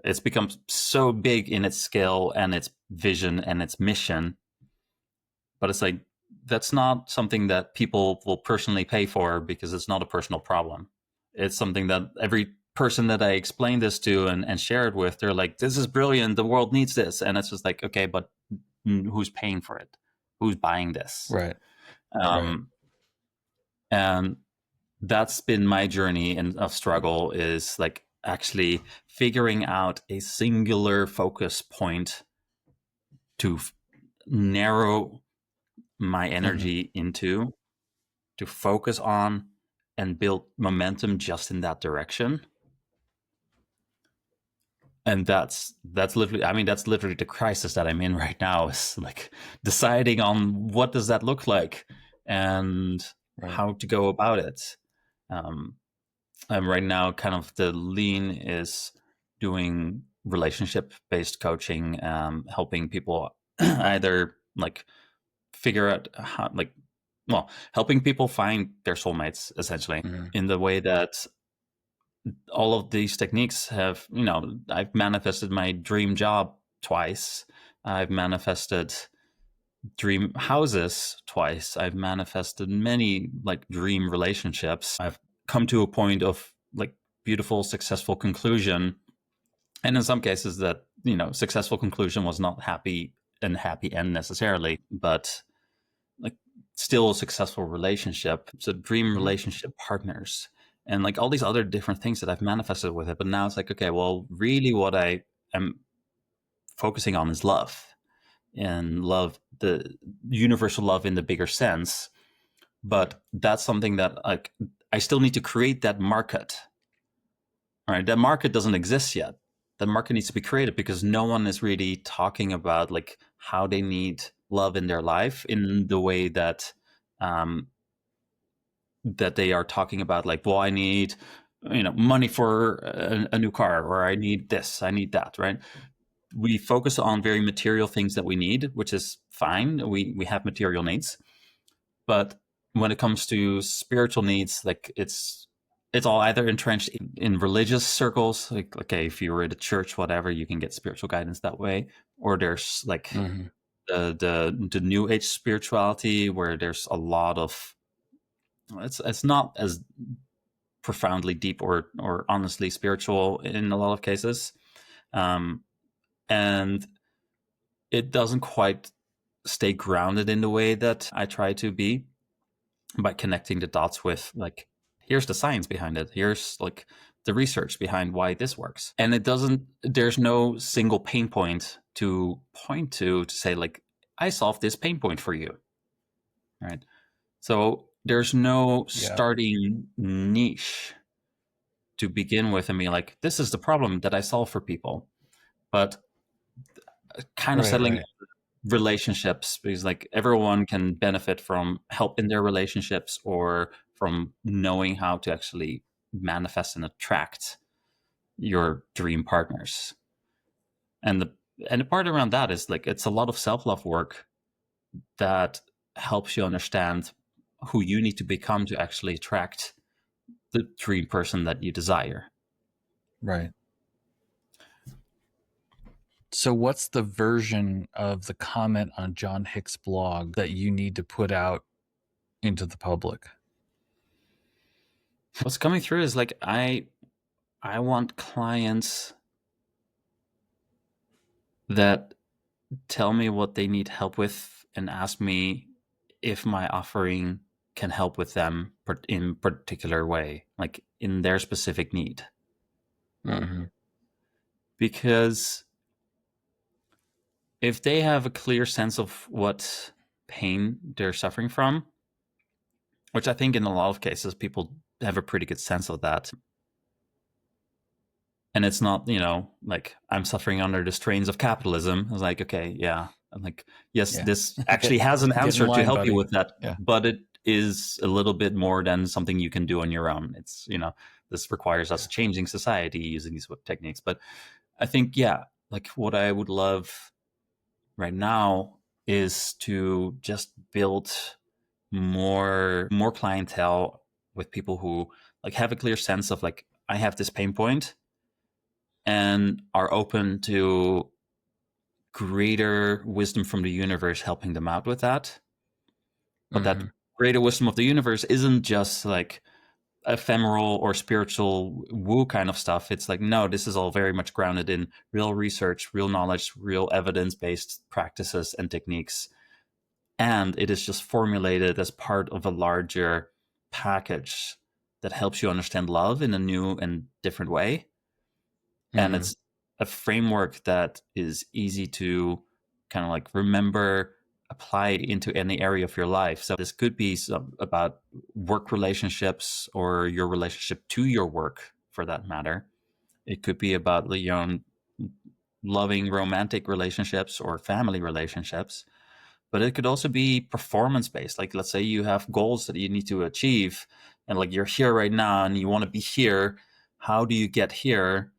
It's become so big in its scale and its vision and its mission, but it's like that's not something that people will personally pay for because it's not a personal problem. It's something that every person that I explain this to and share it with, they're like, this is brilliant, the world needs this. And it's just like, okay, but who's paying for it? Who's buying this? right. And that's been my journey of struggle, is like actually figuring out a singular focus point to narrow my energy into, to focus on and build momentum just in that direction. And that's literally, I mean, that's literally the crisis that I'm in right now, is like deciding on what does that look like and how to go about it. And right now, kind of the lean is doing relationship-based coaching, helping people either like figure out how, like, well, helping people find their soulmates, essentially, in the way that all of these techniques have, I've manifested my dream job twice. I've manifested dream houses twice. I've manifested many like dream relationships. I've come to a point of like beautiful, successful conclusion. And in some cases that, successful conclusion was not happy end necessarily, but like still a successful relationship. So dream relationship partners and like all these other different things that I've manifested with it. But now it's like, okay, well, really what I am focusing on is love, and love, the universal love in the bigger sense. But that's something that like I still need to create that market. All right, that market doesn't exist yet. That market needs to be created because no one is really talking about like how they need love in their life in the way that that they are talking about, like, well, I need money for a new car, or I need this, I need that, right? We focus on very material things that we need, which is fine. We have material needs, but when it comes to spiritual needs, like it's all either entrenched in religious circles, like, okay, if you were at a church, whatever, you can get spiritual guidance that way, or there's like the new age spirituality, where there's a lot of, it's not as profoundly deep or honestly spiritual in a lot of cases, and it doesn't quite stay grounded in the way that I try to be, by connecting the dots with like, here's the science behind it, here's like the research behind why this works. And there's no single pain point to point to say like, I solved this pain point for you, right? So there's no starting niche to begin with and be like, this is the problem that I solve for people. But kind of settling relationships, because like everyone can benefit from help in their relationships, or from knowing how to actually manifest and attract your dream partners. And the part around that is like, it's a lot of self-love work that helps you understand who you need to become to actually attract the dream person that you desire. Right. So what's the version of the comment on John Hick's blog that you need to put out into the public? What's coming through is like I want clients that tell me what they need help with and ask me if my offering can help with them in particular way, like in their specific need. Mm-hmm. Because if they have a clear sense of what pain they're suffering from, which I think in a lot of cases people have a pretty good sense of that, and it's not, like I'm suffering under the strains of capitalism. I was like, okay, yeah. I'm like, yes, Yeah. this actually has an Get in answer to line, help you buddy. with that, Yeah. but it is a little bit more than something you can do on your own. It's, this requires us changing society using these techniques. But I think, yeah, like what I would love right now is to just build more clientele with people who like have a clear sense of like, I have this pain point and are open to greater wisdom from the universe helping them out with that. But that Mm-hmm. greater wisdom of the universe isn't just like ephemeral or spiritual woo kind of stuff. It's like, no, this is all very much grounded in real research, real knowledge, real evidence based practices and techniques. And it is just formulated as part of a larger package that helps you understand love in a new and different way. And Mm-hmm. it's a framework that is easy to kind of like remember, apply into any area of your life. So this could be about work relationships or your relationship to your work for that matter. It could be about your own loving romantic relationships or family relationships, but it could also be performance based. Like, let's say you have goals that you need to achieve and like you're here right now and you want to be here. How do you get here?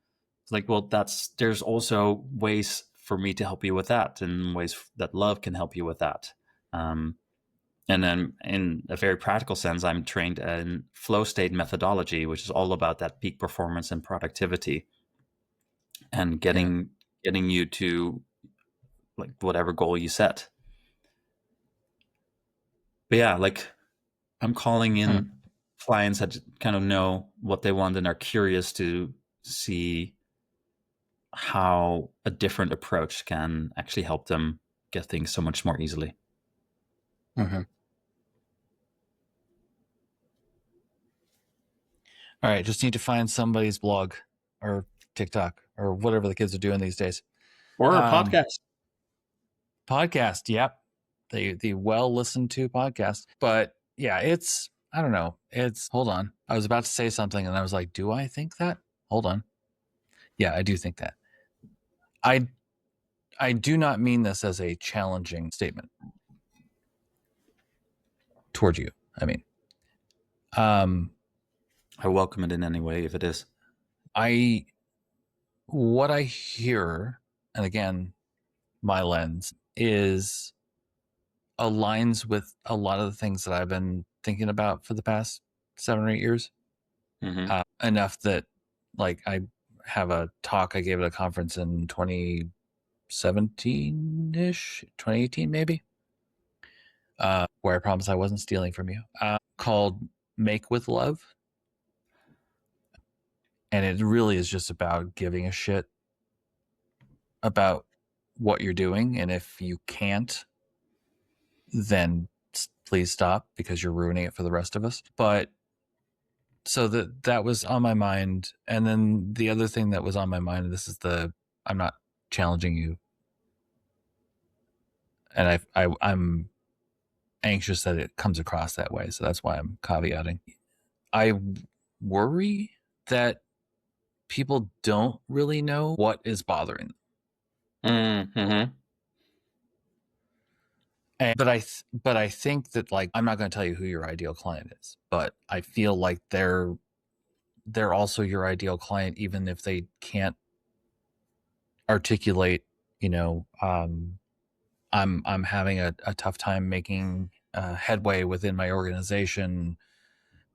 It's like, well, there's also ways for me to help you with that, and ways that love can help you with that. Um, and then in a very practical sense, I'm trained in flow state methodology, which is all about that peak performance and productivity and Yeah. getting you to like whatever goal you set. But yeah, like I'm calling Hmm. in clients that kind of know what they want and are curious to see how a different approach can actually help them get things so much more easily. Mm-hmm. All right. Just need to find somebody's blog or TikTok or whatever the kids are doing these days. Or a Um, podcast. Podcast. Yep. The well listened to podcast. But yeah, it's, I don't know. Hold on. I was about to say something and I was like, do I think that? Hold on. Yeah, I do think that. I I do not mean this as a challenging statement toward you. I mean, um, I welcome it in any way if it is. I what I hear, and again, my lens is aligns with a lot of the things that I've been thinking about for the past 7 or 8 years. Mm-hmm. Enough that, like, I have a talk I gave at a conference in 2017 ish, 2018 maybe, where I promised I wasn't stealing from you, called "Make with Love." And it really is just about giving a shit about what you're doing. And if you can't, then please stop because you're ruining it for the rest of us. But so that was on my mind. And then the other thing that was on my mind, and this is I'm not challenging you. And I'm anxious that it comes across that way. So that's why I'm caveating. I worry that people don't really know what is bothering them. Mm-hmm. But I think that, like, I'm not going to tell you who your ideal client is, but I feel like they're also your ideal client, even if they can't articulate, you know, I'm having a tough time making headway within my organization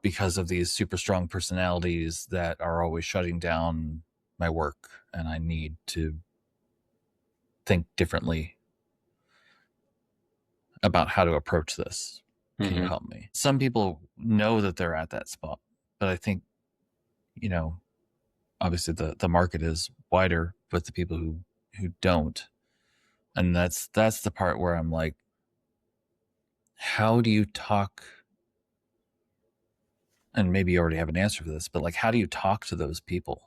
because of these super strong personalities that are always shutting down my work, and I need to think differently about how to approach this. Can you Mm-hmm. help me? Some people know that they're at that spot. But I think, obviously the market is wider with the people who don't. And that's the part where I'm like, how do you talk? And maybe you already have an answer for this, but like, how do you talk to those people?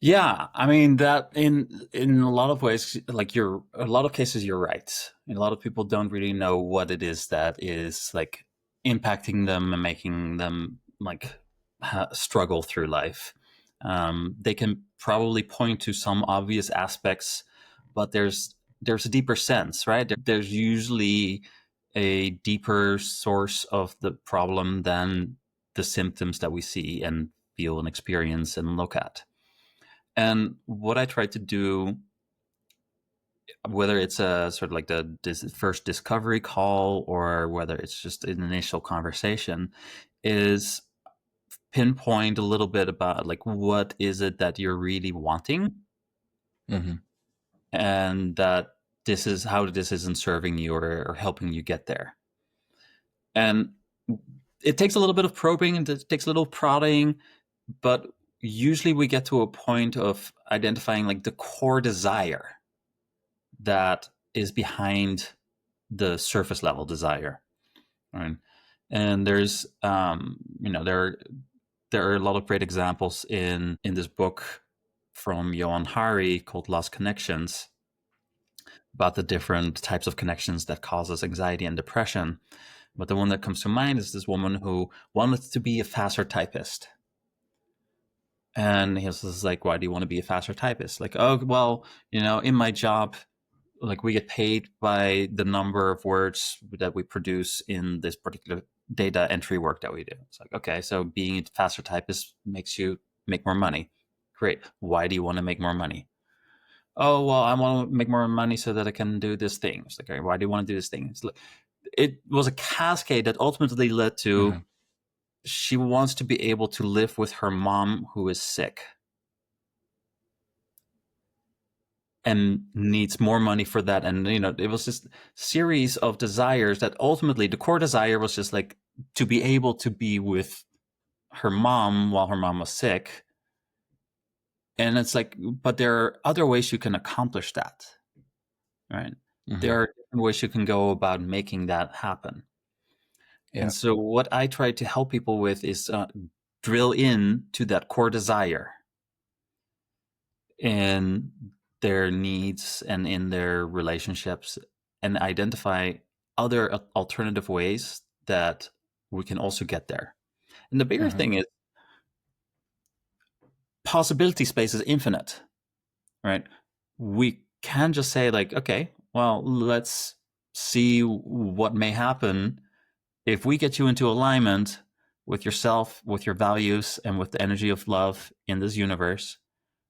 Yeah, I mean that in a lot of ways, like a lot of cases, you're right. And a lot of people don't really know what it is that is like impacting them and making them like struggle through life. They can probably point to some obvious aspects, but there's a deeper sense, right? There's usually a deeper source of the problem than the symptoms that we see and feel and experience and look at. And what I try to do, whether it's a sort of like the first discovery call or whether it's just an initial conversation, is pinpoint a little bit about like what is it that you're really wanting, Mm-hmm. and that this is how this isn't serving you or helping you get there. And it takes a little bit of probing and it takes a little prodding, but usually we get to a point of identifying like the core desire that is behind the surface level desire, right? And there's there are a lot of great examples in this book from Johan Hari called Lost Connections, about the different types of connections that causes anxiety and depression. But the one that comes to mind is this woman who wanted to be a faster typist. And he was like, why do you want to be a faster typist? Like, oh, well, in my job, like we get paid by the number of words that we produce in this particular data entry work that we do. It's like, okay, so being a faster typist makes you make more money. Great. Why do you want to make more money? Oh, well, I want to make more money so that I can do this thing. It's like, okay, why do you want to do this thing? It's like, it was a cascade that ultimately led to Mm-hmm. she wants to be able to live with her mom who is sick and needs more money for that. And it was this series of desires that ultimately the core desire was just like to be able to be with her mom while her mom was sick. And it's like, but there are other ways you can accomplish that, right? Mm-hmm. There are different ways you can go about making that happen. Yeah. And so what I try to help people with is drill in to that core desire in their needs and in their relationships, and identify other alternative ways that we can also get there. And the bigger Mm-hmm. thing is possibility space is infinite, right? We can just say like, okay, well, let's see what may happen if we get you into alignment with yourself, with your values, and with the energy of love in this universe.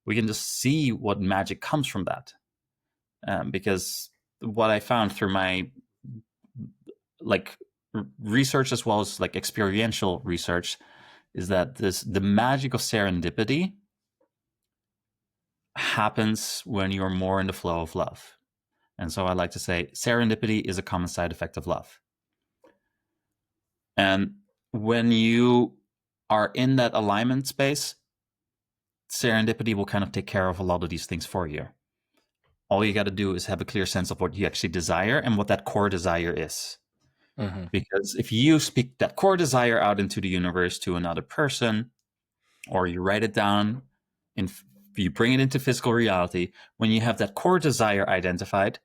We can just see what magic comes from that. Because what I found through my like research as well as like experiential research is that the magic of serendipity happens when you're more in the flow of love. And so I like to say serendipity is a common side effect of love. And when you are in that alignment space, serendipity will kind of take care of a lot of these things for you. All you got to do is have a clear sense of what you actually desire and what that core desire is. Mm-hmm. Because if you speak that core desire out into the universe to another person, or you write it down and you bring it into physical reality, when you have that core desire identified,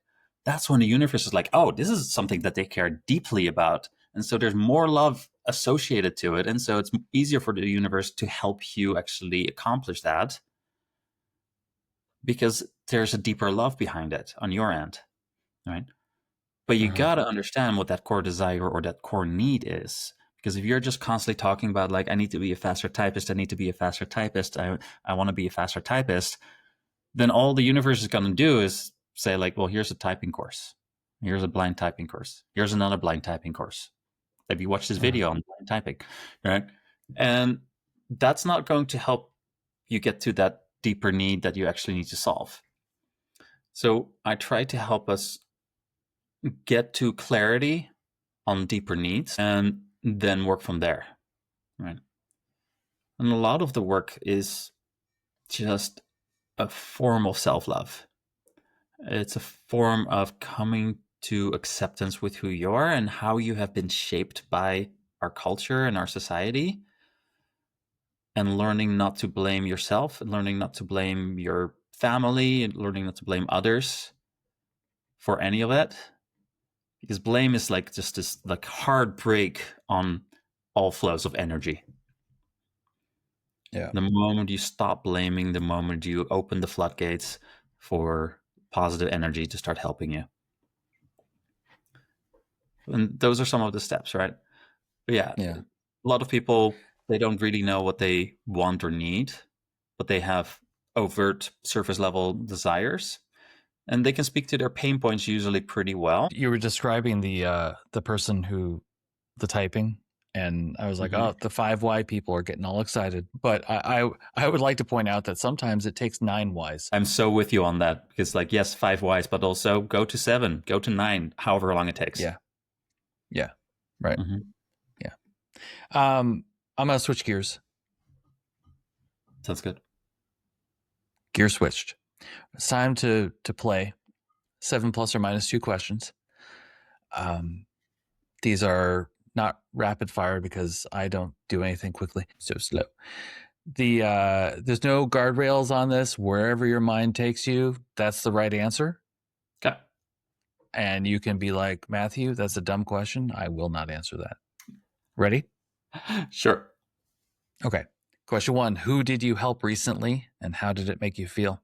that's when the universe is like, oh, this is something that they care deeply about. And so there's more love associated to it. And so it's easier for the universe to help you actually accomplish that because there's a deeper love behind it on your end, right? But you Mm-hmm. got to understand what that core desire or that core need is. Because if you're just constantly talking about like, I need to be a faster typist, I need to be a faster typist, I want to be a faster typist, then all the universe is going to do is say like, well, here's a typing course. Here's a blind typing course. Here's another blind typing course. Have you watched this Mm-hmm. video on blind typing? Right? And that's not going to help you get to that deeper need that you actually need to solve. So I try to help us get to clarity on deeper needs and then work from there. right? And a lot of the work is just a form of self-love. It's a form of coming to acceptance with who you are and how you have been shaped by our culture and our society, and learning not to blame yourself, and learning not to blame your family, and learning not to blame others for any of it. Because blame is like just this like hard break on all flows of energy. Yeah. The moment you stop blaming, the moment you open the floodgates for positive energy to start helping you. And those are some of the steps, right? But yeah, Yeah. a lot of people, they don't really know what they want or need, but they have overt surface level desires, and they can speak to their pain points usually pretty well. You were describing the person who the typing, and I was like, Mhm. oh, the 5Y people are getting all excited. But I would like to point out that sometimes it takes 9Ys. I'm so with you on that, because like, yes, 5 Ys, but also go to 7, go to 9, however long it takes. Yeah. Yeah. Right. Mhm. Yeah. I'm gonna switch gears. Sounds good. Gear switched. It's time to play 7 plus or minus 2 questions. These are not rapid fire because I don't do anything quickly. So slow. There's no guardrails on this. Wherever your mind takes you, that's the right answer. Okay. And you can be like, Matthew, that's a dumb question. I will not answer that. Ready? Sure. Okay. Question 1. Who did you help recently and how did it make you feel?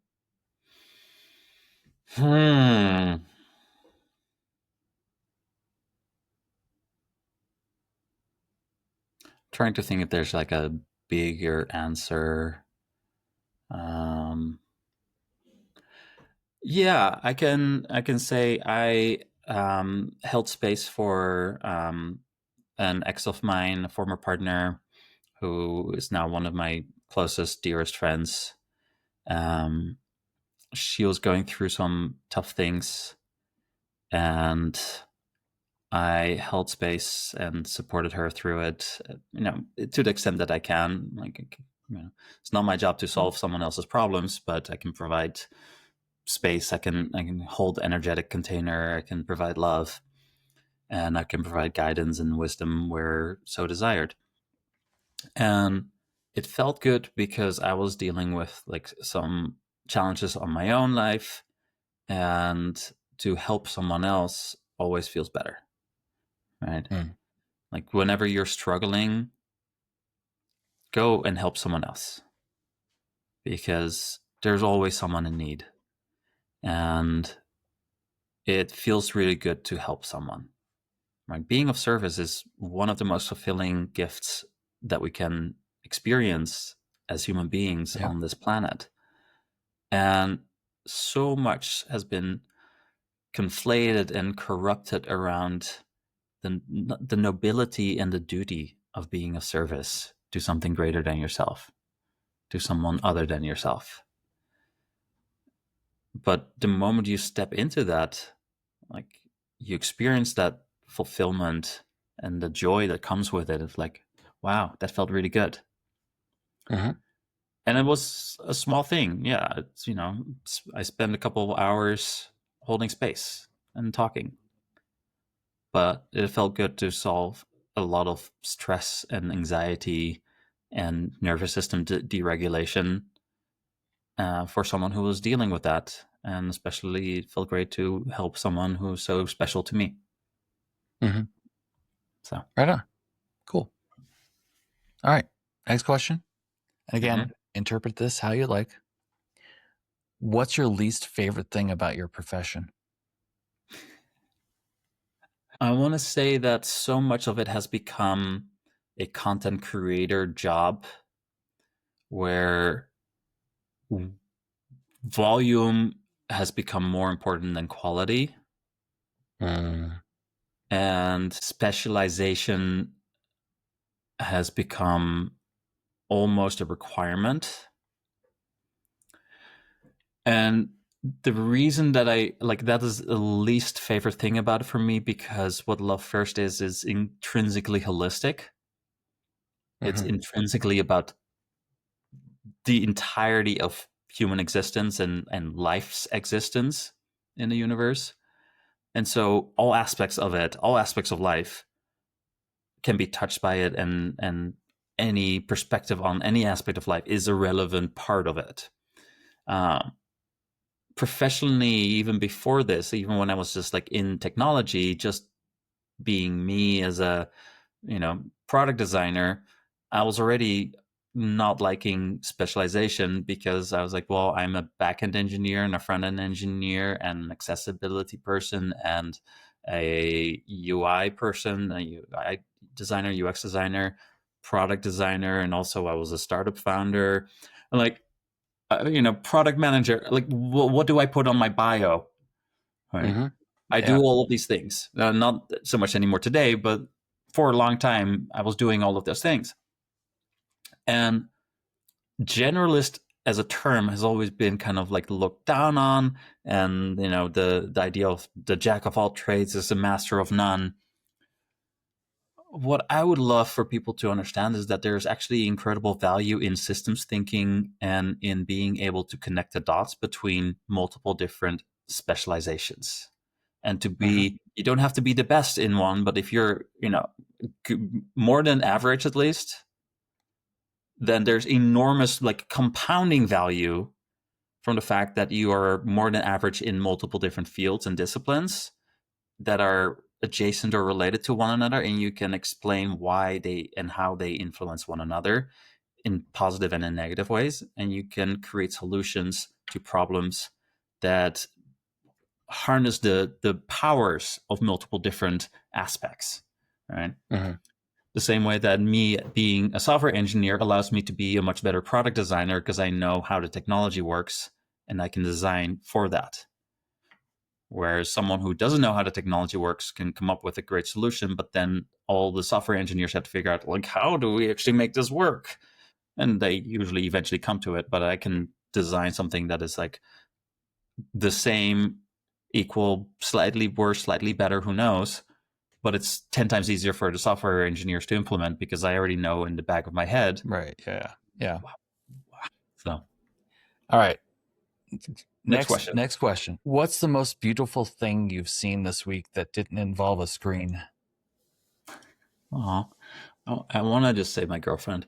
Trying to think if there's like a bigger answer. Yeah, I can say I held space for an ex of mine, a former partner, who is now one of my closest, dearest friends. Um, she was going through some tough things, and I held space and supported her through it. To the extent that I can. Like, it's not my job to solve someone else's problems, but I can provide space. I can hold energetic container. I can provide love, and I can provide guidance and wisdom where so desired. And it felt good because I was dealing with like some challenges on my own life, and to help someone else always feels better, right? Mm. Like whenever you're struggling, go and help someone else, because there's always someone in need, and it feels really good to help someone. Right? Being of service is one of the most fulfilling gifts that we can experience as human beings Yeah. on this planet. And so much has been conflated and corrupted around the nobility and the duty of being of service to something greater than yourself, to someone other than yourself. But the moment you step into that, like, you experience that fulfillment and the joy that comes with it. It's like, wow, that felt really good. Mm-hmm. And it was a small thing. Yeah, I spent a couple of hours holding space and talking, but it felt good to solve a lot of stress and anxiety and nervous system deregulation for someone who was dealing with that. And especially, it felt great to help someone who's so special to me. Mm-hmm. So, Right on. Cool. All right. Next question. And again, Mhm. interpret this how you like. What's your least favorite thing about your profession? I want to say that so much of it has become a content creator job where volume has become more important than quality, and specialization has become almost a requirement. And the reason that I like that is the least favorite thing about it for me, because what Love First is intrinsically holistic. It's intrinsically about the entirety of human existence and life's existence in the universe. And so all aspects of it, all aspects of life can be touched by it, and any perspective on any aspect of life is a relevant part of it. Professionally, even before this, even when I was just like in technology, just being me as a product designer, I was already not liking specialization, because I was like, well, I'm a backend engineer and a front end engineer and an accessibility person and a UI person, a UI designer, UX designer, product designer, and also I was a startup founder. Like, product manager. Like, what do I put on my bio? Right. I do all of these things. Not so much anymore today, but for a long time, I was doing all of those things. And generalist as a term has always been kind of like looked down on. And, the idea of the jack of all trades is a master of none. What I would love for people to understand is that there's actually incredible value in systems thinking and in being able to connect the dots between multiple different specializations. And to be, you don't have to be the best in one, but if you're, more than average at least, then there's enormous like compounding value from the fact that you are more than average in multiple different fields and disciplines that are adjacent or related to one another, and you can explain why they and how they influence one another in positive and in negative ways, and you can create solutions to problems that harness the powers of multiple different aspects, right? The same way that me being a software engineer allows me to be a much better product designer because I know how the technology works and I can design for that. Whereas someone who doesn't know how the technology works can come up with a great solution, but then all the software engineers have to figure out, like, how do we actually make this work? And they usually eventually come to it, but I can design something that is like the same, equal, slightly worse, slightly better, who knows? But it's 10 times easier for the software engineers to implement because I already know in the back of my head. Right. Yeah. So, all right. Next question. What's the most beautiful thing you've seen this week that didn't involve a screen? Oh, I want to just say my girlfriend.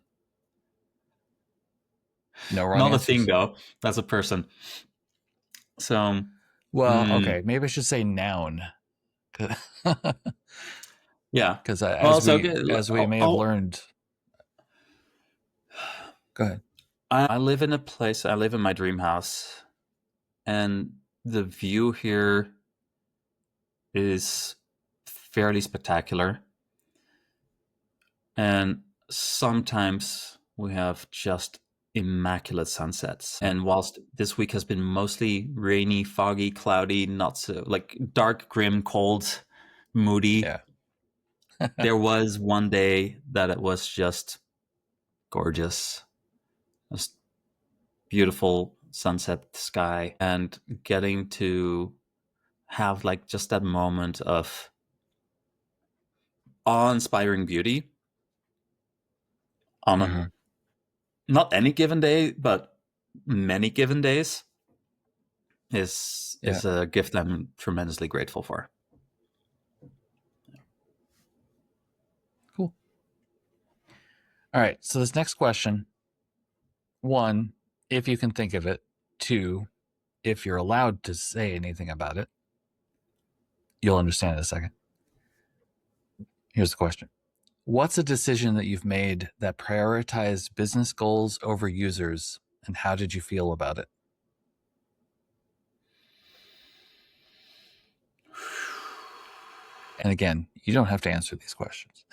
No wrong Not answers. a thing though. That's a person. So, okay, maybe I should say noun. Yeah, because as we may have learned. Go ahead. I live in a place. I live in my dream house, and the view here is fairly spectacular. And sometimes we have just immaculate sunsets. And whilst this week has been mostly rainy, foggy, cloudy, not so like dark, grim, cold, moody. Yeah. There was one day that it was just gorgeous. Just beautiful sunset sky, and getting to have like just that moment of awe-inspiring beauty on not any given day, but many given days is a gift I'm tremendously grateful for. Cool. All right. So this next question, 1, if you can think of it. 2, if you're allowed to say anything about it. You'll understand in a second. Here's the question. What's a decision that you've made that prioritized business goals over users, and how did you feel about it? And again, you don't have to answer these questions.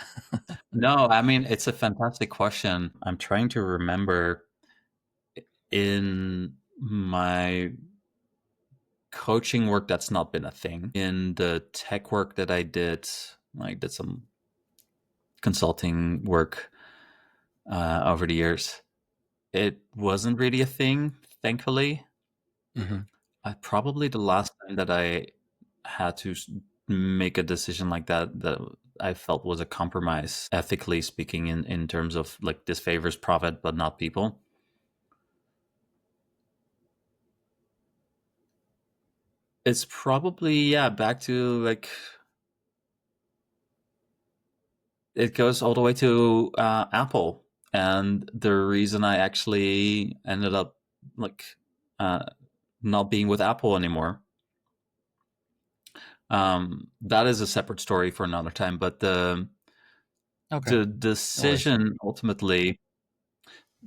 No, I mean, it's a fantastic question. I'm trying to remember in my coaching work, that's not been a thing. In the tech work that I did some consulting work over the years. It wasn't really a thing, thankfully. Probably the last time that I had to make a decision like that I felt was a compromise, ethically speaking, in terms of like this favors profit but not people. It's probably, back to like, it goes all the way to Apple. And the reason I actually ended up like not being with Apple anymore. That is a separate story for another time. But the decision ultimately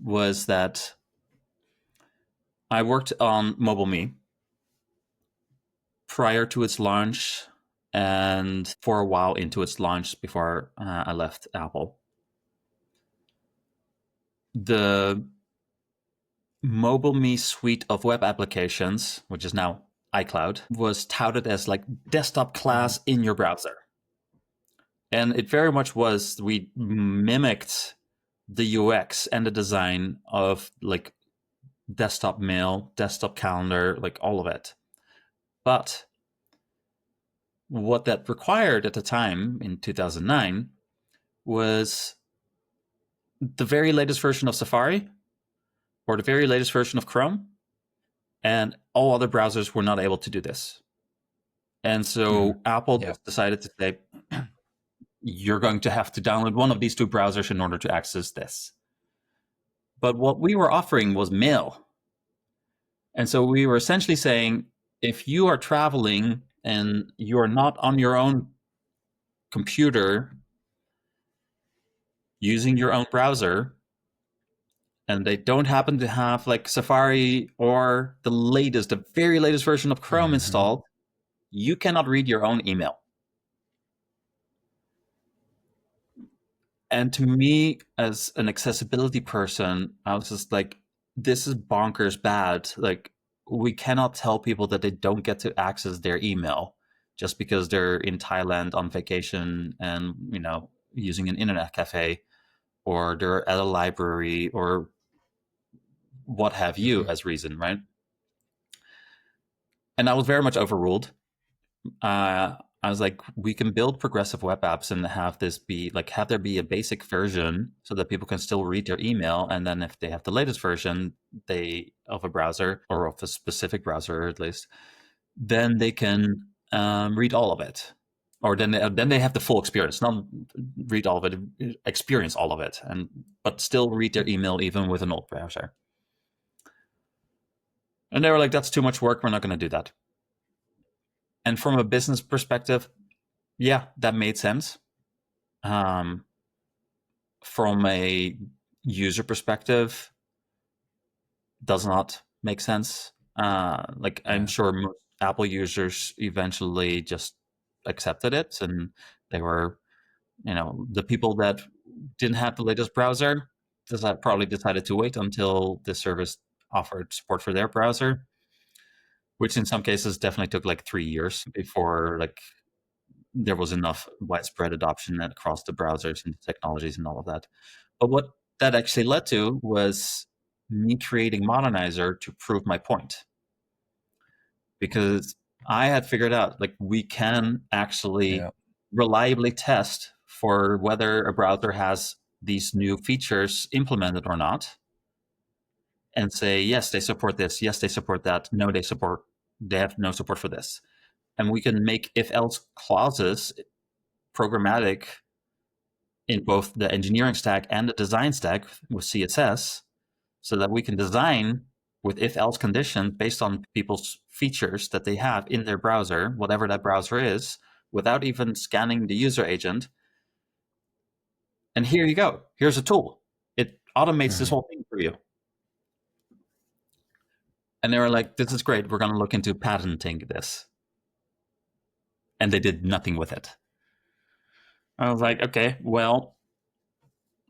was that I worked on MobileMe prior to its launch and for a while into its launch before I left Apple. The MobileMe suite of web applications, which is now iCloud, was touted as like desktop class in your browser. And it very much was. We mimicked the UX and the design of like desktop mail, desktop calendar, like all of it. But what that required at the time in 2009 was the very latest version of Safari or the very latest version of Chrome, and all other browsers were not able to do this. And so Apple just decided to say, you're going to have to download one of these two browsers in order to access this. But what we were offering was mail. And so we were essentially saying, if you are traveling and you are not on your own computer using your own browser, and they don't happen to have like Safari or the very latest version of Chrome installed, you cannot read your own email. And to me, as an accessibility person, I was just like, this is bonkers bad. Like, we cannot tell people that they don't get to access their email just because they're in Thailand on vacation and, using an internet cafe, or they're at a library or what have you as reason, right? And I was very much overruled. I was like, we can build progressive web apps and have there be a basic version so that people can still read their email. And then if they have the latest version of a browser, or of a specific browser at least, then they can read all of it. Or then they have the full experience, not read all of it, experience all of it, but still read their email even with an old browser. And they were like, that's too much work. We're not going to do that. And from a business perspective, yeah, that made sense. From a user perspective, does not make sense. I'm sure most Apple users eventually just accepted it, and they were, the people that didn't have the latest browser probably decided to wait until the service offered support for their browser, which in some cases definitely took like 3 years before there was enough widespread adoption across the browsers and the technologies and all of that. But what that actually led to was me creating Modernizer to prove my point. Because I had figured out we can actually reliably test for whether a browser has these new features implemented or not, and say, yes, they support this, yes, they support that, no, they have no support for this. And we can make if-else clauses programmatic in both the engineering stack and the design stack with CSS, so that we can design with if-else conditions based on people's features that they have in their browser, whatever that browser is, without even scanning the user agent. And here you go. Here's a tool. It automates this whole thing for you. And they were like, this is great. We're going to look into patenting this. And they did nothing with it. I was like, okay, well,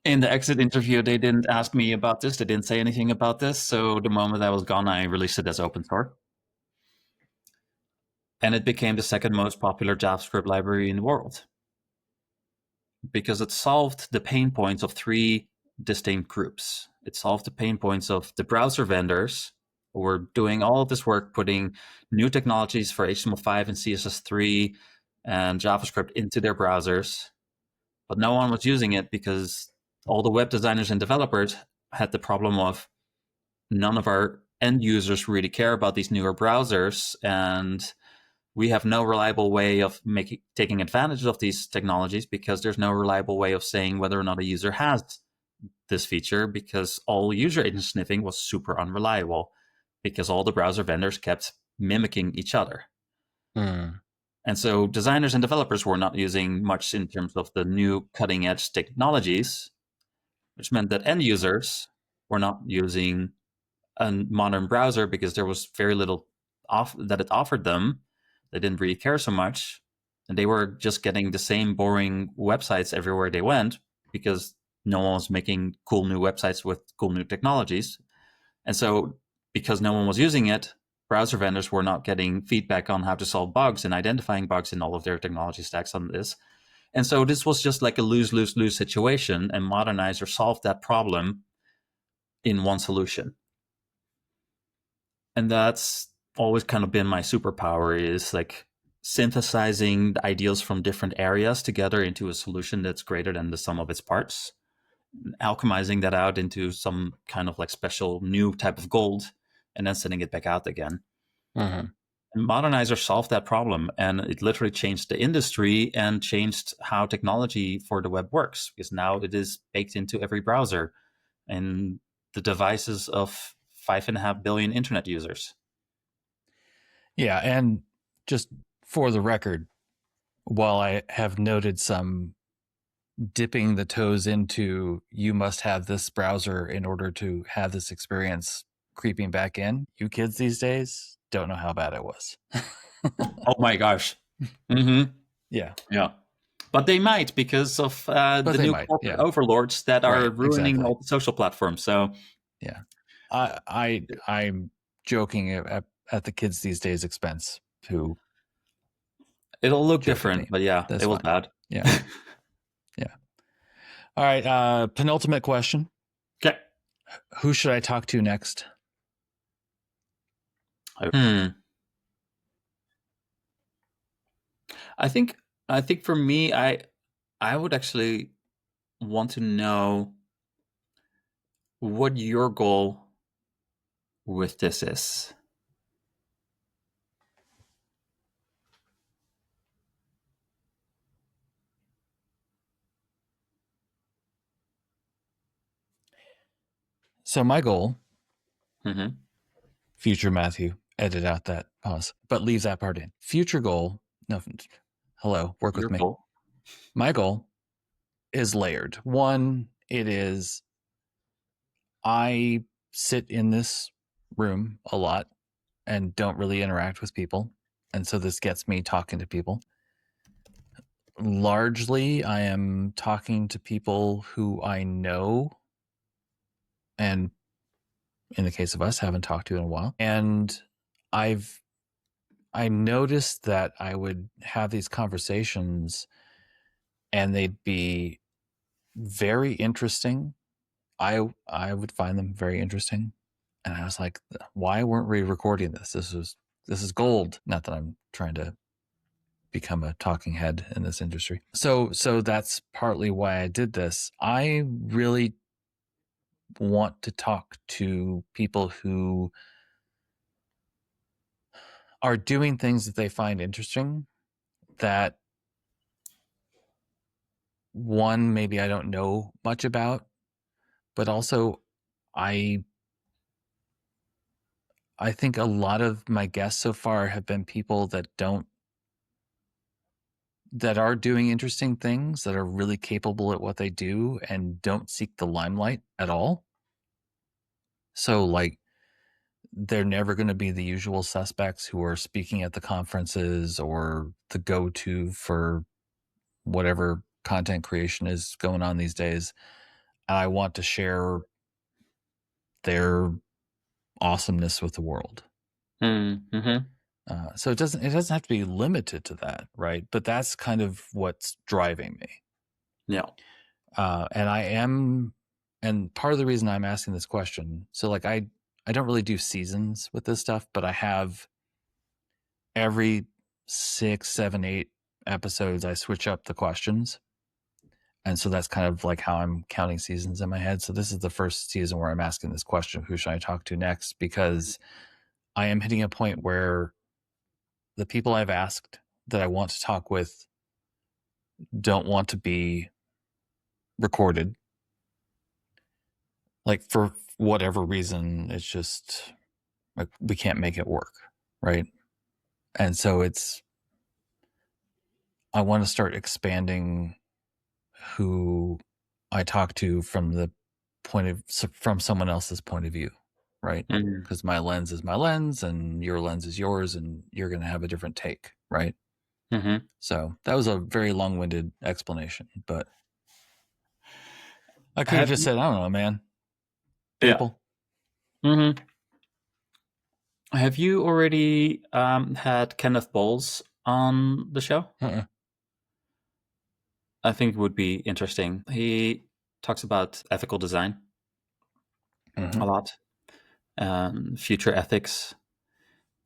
in the exit interview, they didn't ask me about this. They didn't say anything about this. So the moment I was gone, I released it as open source. And it became the second most popular JavaScript library in the world, because it solved the pain points of 3 distinct groups. It solved the pain points of the browser vendors who were doing all of this work, putting new technologies for HTML5 and CSS3 and JavaScript into their browsers, but no one was using it because all the web designers and developers had the problem of none of our end users really care about these newer browsers, and we have no reliable way of taking advantage of these technologies because there's no reliable way of saying whether or not a user has this feature, because all user agent sniffing was super unreliable because all the browser vendors kept mimicking each other. And so designers and developers were not using much in terms of the new cutting edge technologies, which meant that end users were not using a modern browser because there was very little that it offered them. They didn't really care so much. And they were just getting the same boring websites everywhere they went because no one was making cool new websites with cool new technologies. And so because no one was using it, browser vendors were not getting feedback on how to solve bugs and identifying bugs in all of their technology stacks on this. And so this was just like a lose-lose-lose situation, and Modernizer solved that problem in one solution. And that's always kind of been my superpower, is like synthesizing the ideas from different areas together into a solution that's greater than the sum of its parts, alchemizing that out into some kind of like special new type of gold, and then sending it back out again. Mm-hmm. And Modernizer solved that problem, and it literally changed the industry and changed how technology for the web works, because now it is baked into every browser and the devices of 5.5 billion internet users. Yeah, and just for the record, while I have noted some dipping the toes into you must have this browser in order to have this experience creeping back in, you kids these days don't know how bad it was. Oh my gosh. Mm-hmm. Yeah. Yeah. But they might, because of the new corporate overlords that are ruining all the social platforms. So yeah, I'm joking at the kids these days' expense. Who it'll look different, but yeah, it was bad. Yeah. Yeah. All right. Penultimate question. Okay. Who should I talk to next? I think for me, I would actually want to know what your goal with this is. So my goal, mm-hmm. Future Matthew, edit out that pause, but leave that part in. Future goal, no, hello, work with me. Goal. My goal is layered. One, it is I sit in this room a lot and don't really interact with people. And so this gets me talking to people. Largely, I am talking to people who I know, and in the case of us, haven't talked to in a while. And I noticed that I would have these conversations and they'd be very interesting. I would find them very interesting. And I was like, why weren't we recording this? This is gold. Not that I'm trying to become a talking head in this industry. So that's partly why I did this. I really want to talk to people who are doing things that they find interesting, that one, maybe I don't know much about, but also I think a lot of my guests so far have been people that are doing interesting things, that are really capable at what they do and don't seek the limelight at all. So like, they're never going to be the usual suspects who are speaking at the conferences or the go-to for whatever content creation is going on these days. And I want to share their awesomeness with the world. Mm-hmm. So it doesn't have to be limited to that, right? But that's kind of what's driving me. Yeah. And part of the reason I'm asking this question, so like I don't really do seasons with this stuff, but I have every 6, 7, 8 episodes, I switch up the questions. And so that's kind of like how I'm counting seasons in my head. So this is the first season where I'm asking this question, who should I talk to next? Because I am hitting a point where the people I've asked that I want to talk with don't want to be recorded. Like, for whatever reason, it's just like we can't make it work, right? And so I want to start expanding who I talk to from someone else's point of view, right? Because my lens is my lens and your lens is yours, and you're going to have a different take, right? Mm-hmm. So that was a very long-winded explanation, but I could have just said, I don't know, man. People. Yeah. Mm-hmm. Have you already had Kenneth Bowles on the show? Uh-uh. I think it would be interesting. He talks about ethical design a lot, future ethics,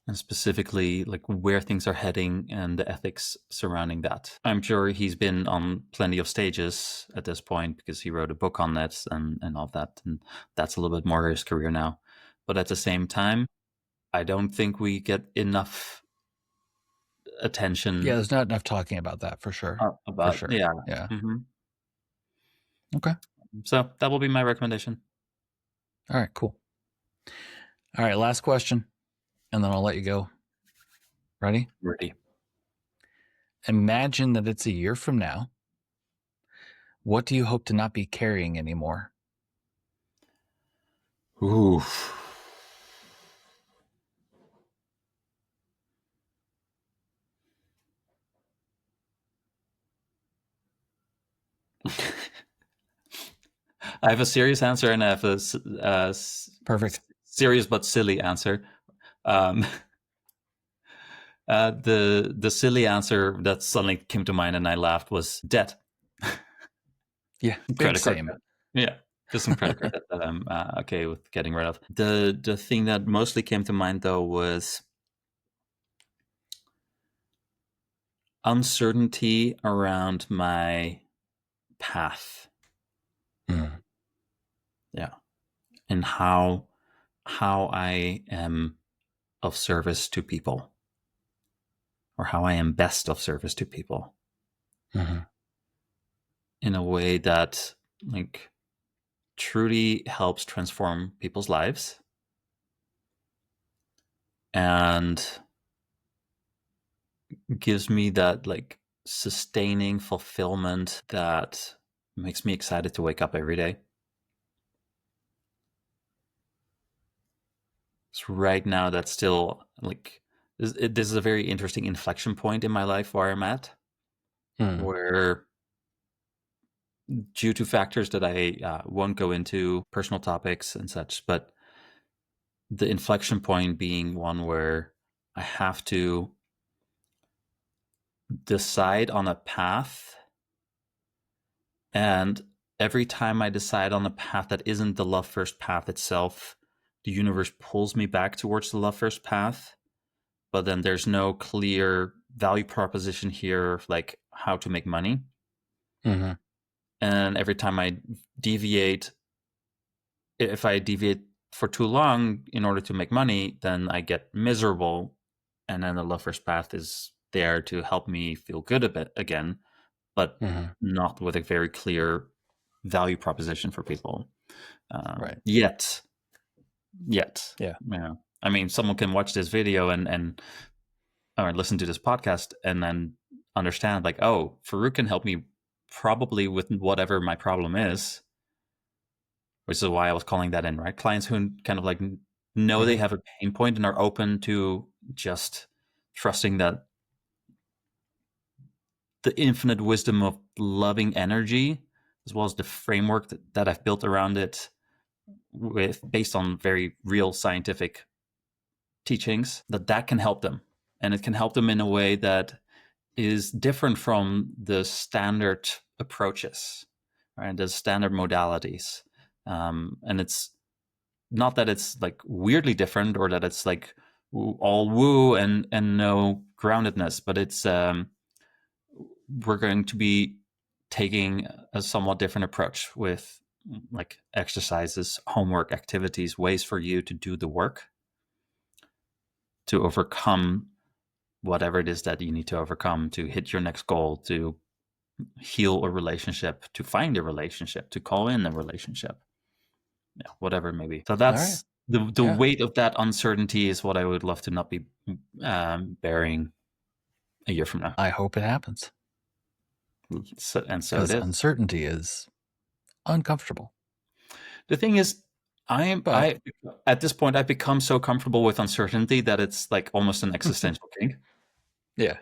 and specifically like where things are heading and the ethics surrounding that. I'm sure he's been on plenty of stages at this point because he wrote a book on it and all that, and that's a little bit more his career now. But at the same time, I don't think we get enough attention. Yeah, there's not enough talking about that for sure. About for sure. yeah. Mm-hmm. Okay. So that will be my recommendation. All right, cool. All right, last question, and then I'll let you go. Ready? Ready. Imagine that it's a year from now. What do you hope to not be carrying anymore? Ooh. I have a serious answer and I have a perfect serious but silly answer. The silly answer that suddenly came to mind and I laughed was debt. Yeah, credit same. card. Yeah, just some credit card that I'm okay with getting rid of. The thing that mostly came to mind though was uncertainty around my path. Yeah, and how I am of service to people, or how I am best of service to people, in a way that like truly helps transform people's lives and gives me that like sustaining fulfillment that makes me excited to wake up every day. So right now, that's still like this is a very interesting inflection point in my life where I'm at, where due to factors that I won't go into, personal topics and such, but the inflection point being one where I have to decide on a path, and every time I decide on a path that isn't the love first path itself, the universe pulls me back towards the love first path, but then there's no clear value proposition here, like how to make money. And every time I deviate, if I deviate for too long in order to make money, then I get miserable. And then the love first path is there to help me feel good a bit again, but not with a very clear value proposition for people. Right. Yet. Yeah. I mean, someone can watch this video and or listen to this podcast and then understand like, oh, Faruk can help me probably with whatever my problem is, which is why I was calling that in, right? Clients who kind of like know they have a pain point and are open to just trusting that the infinite wisdom of loving energy, as well as the framework that I've built around it based on very real scientific teachings, that can help them. And it can help them in a way that is different from the standard approaches, right? The standard modalities. And it's not that it's like weirdly different or that it's like all woo and no groundedness, but it's we're going to be taking a somewhat different approach with like exercises, homework, activities, ways for you to do the work to overcome whatever it is that you need to overcome to hit your next goal, to heal a relationship, to find a relationship, to call in a relationship. Yeah, whatever it may be. So that's the weight of that uncertainty is what I would love to not be bearing a year from now. I hope it happens. So it is. Uncertainty is uncomfortable. The thing is, I at this point I've become so comfortable with uncertainty that it's like almost an existential kink. Yeah.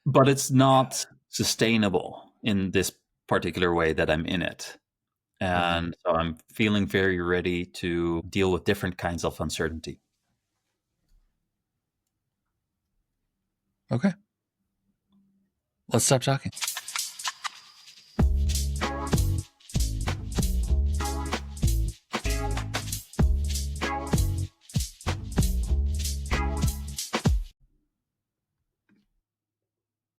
But it's not sustainable in this particular way that I'm in it. And so I'm feeling very ready to deal with different kinds of uncertainty. Okay. Let's stop talking.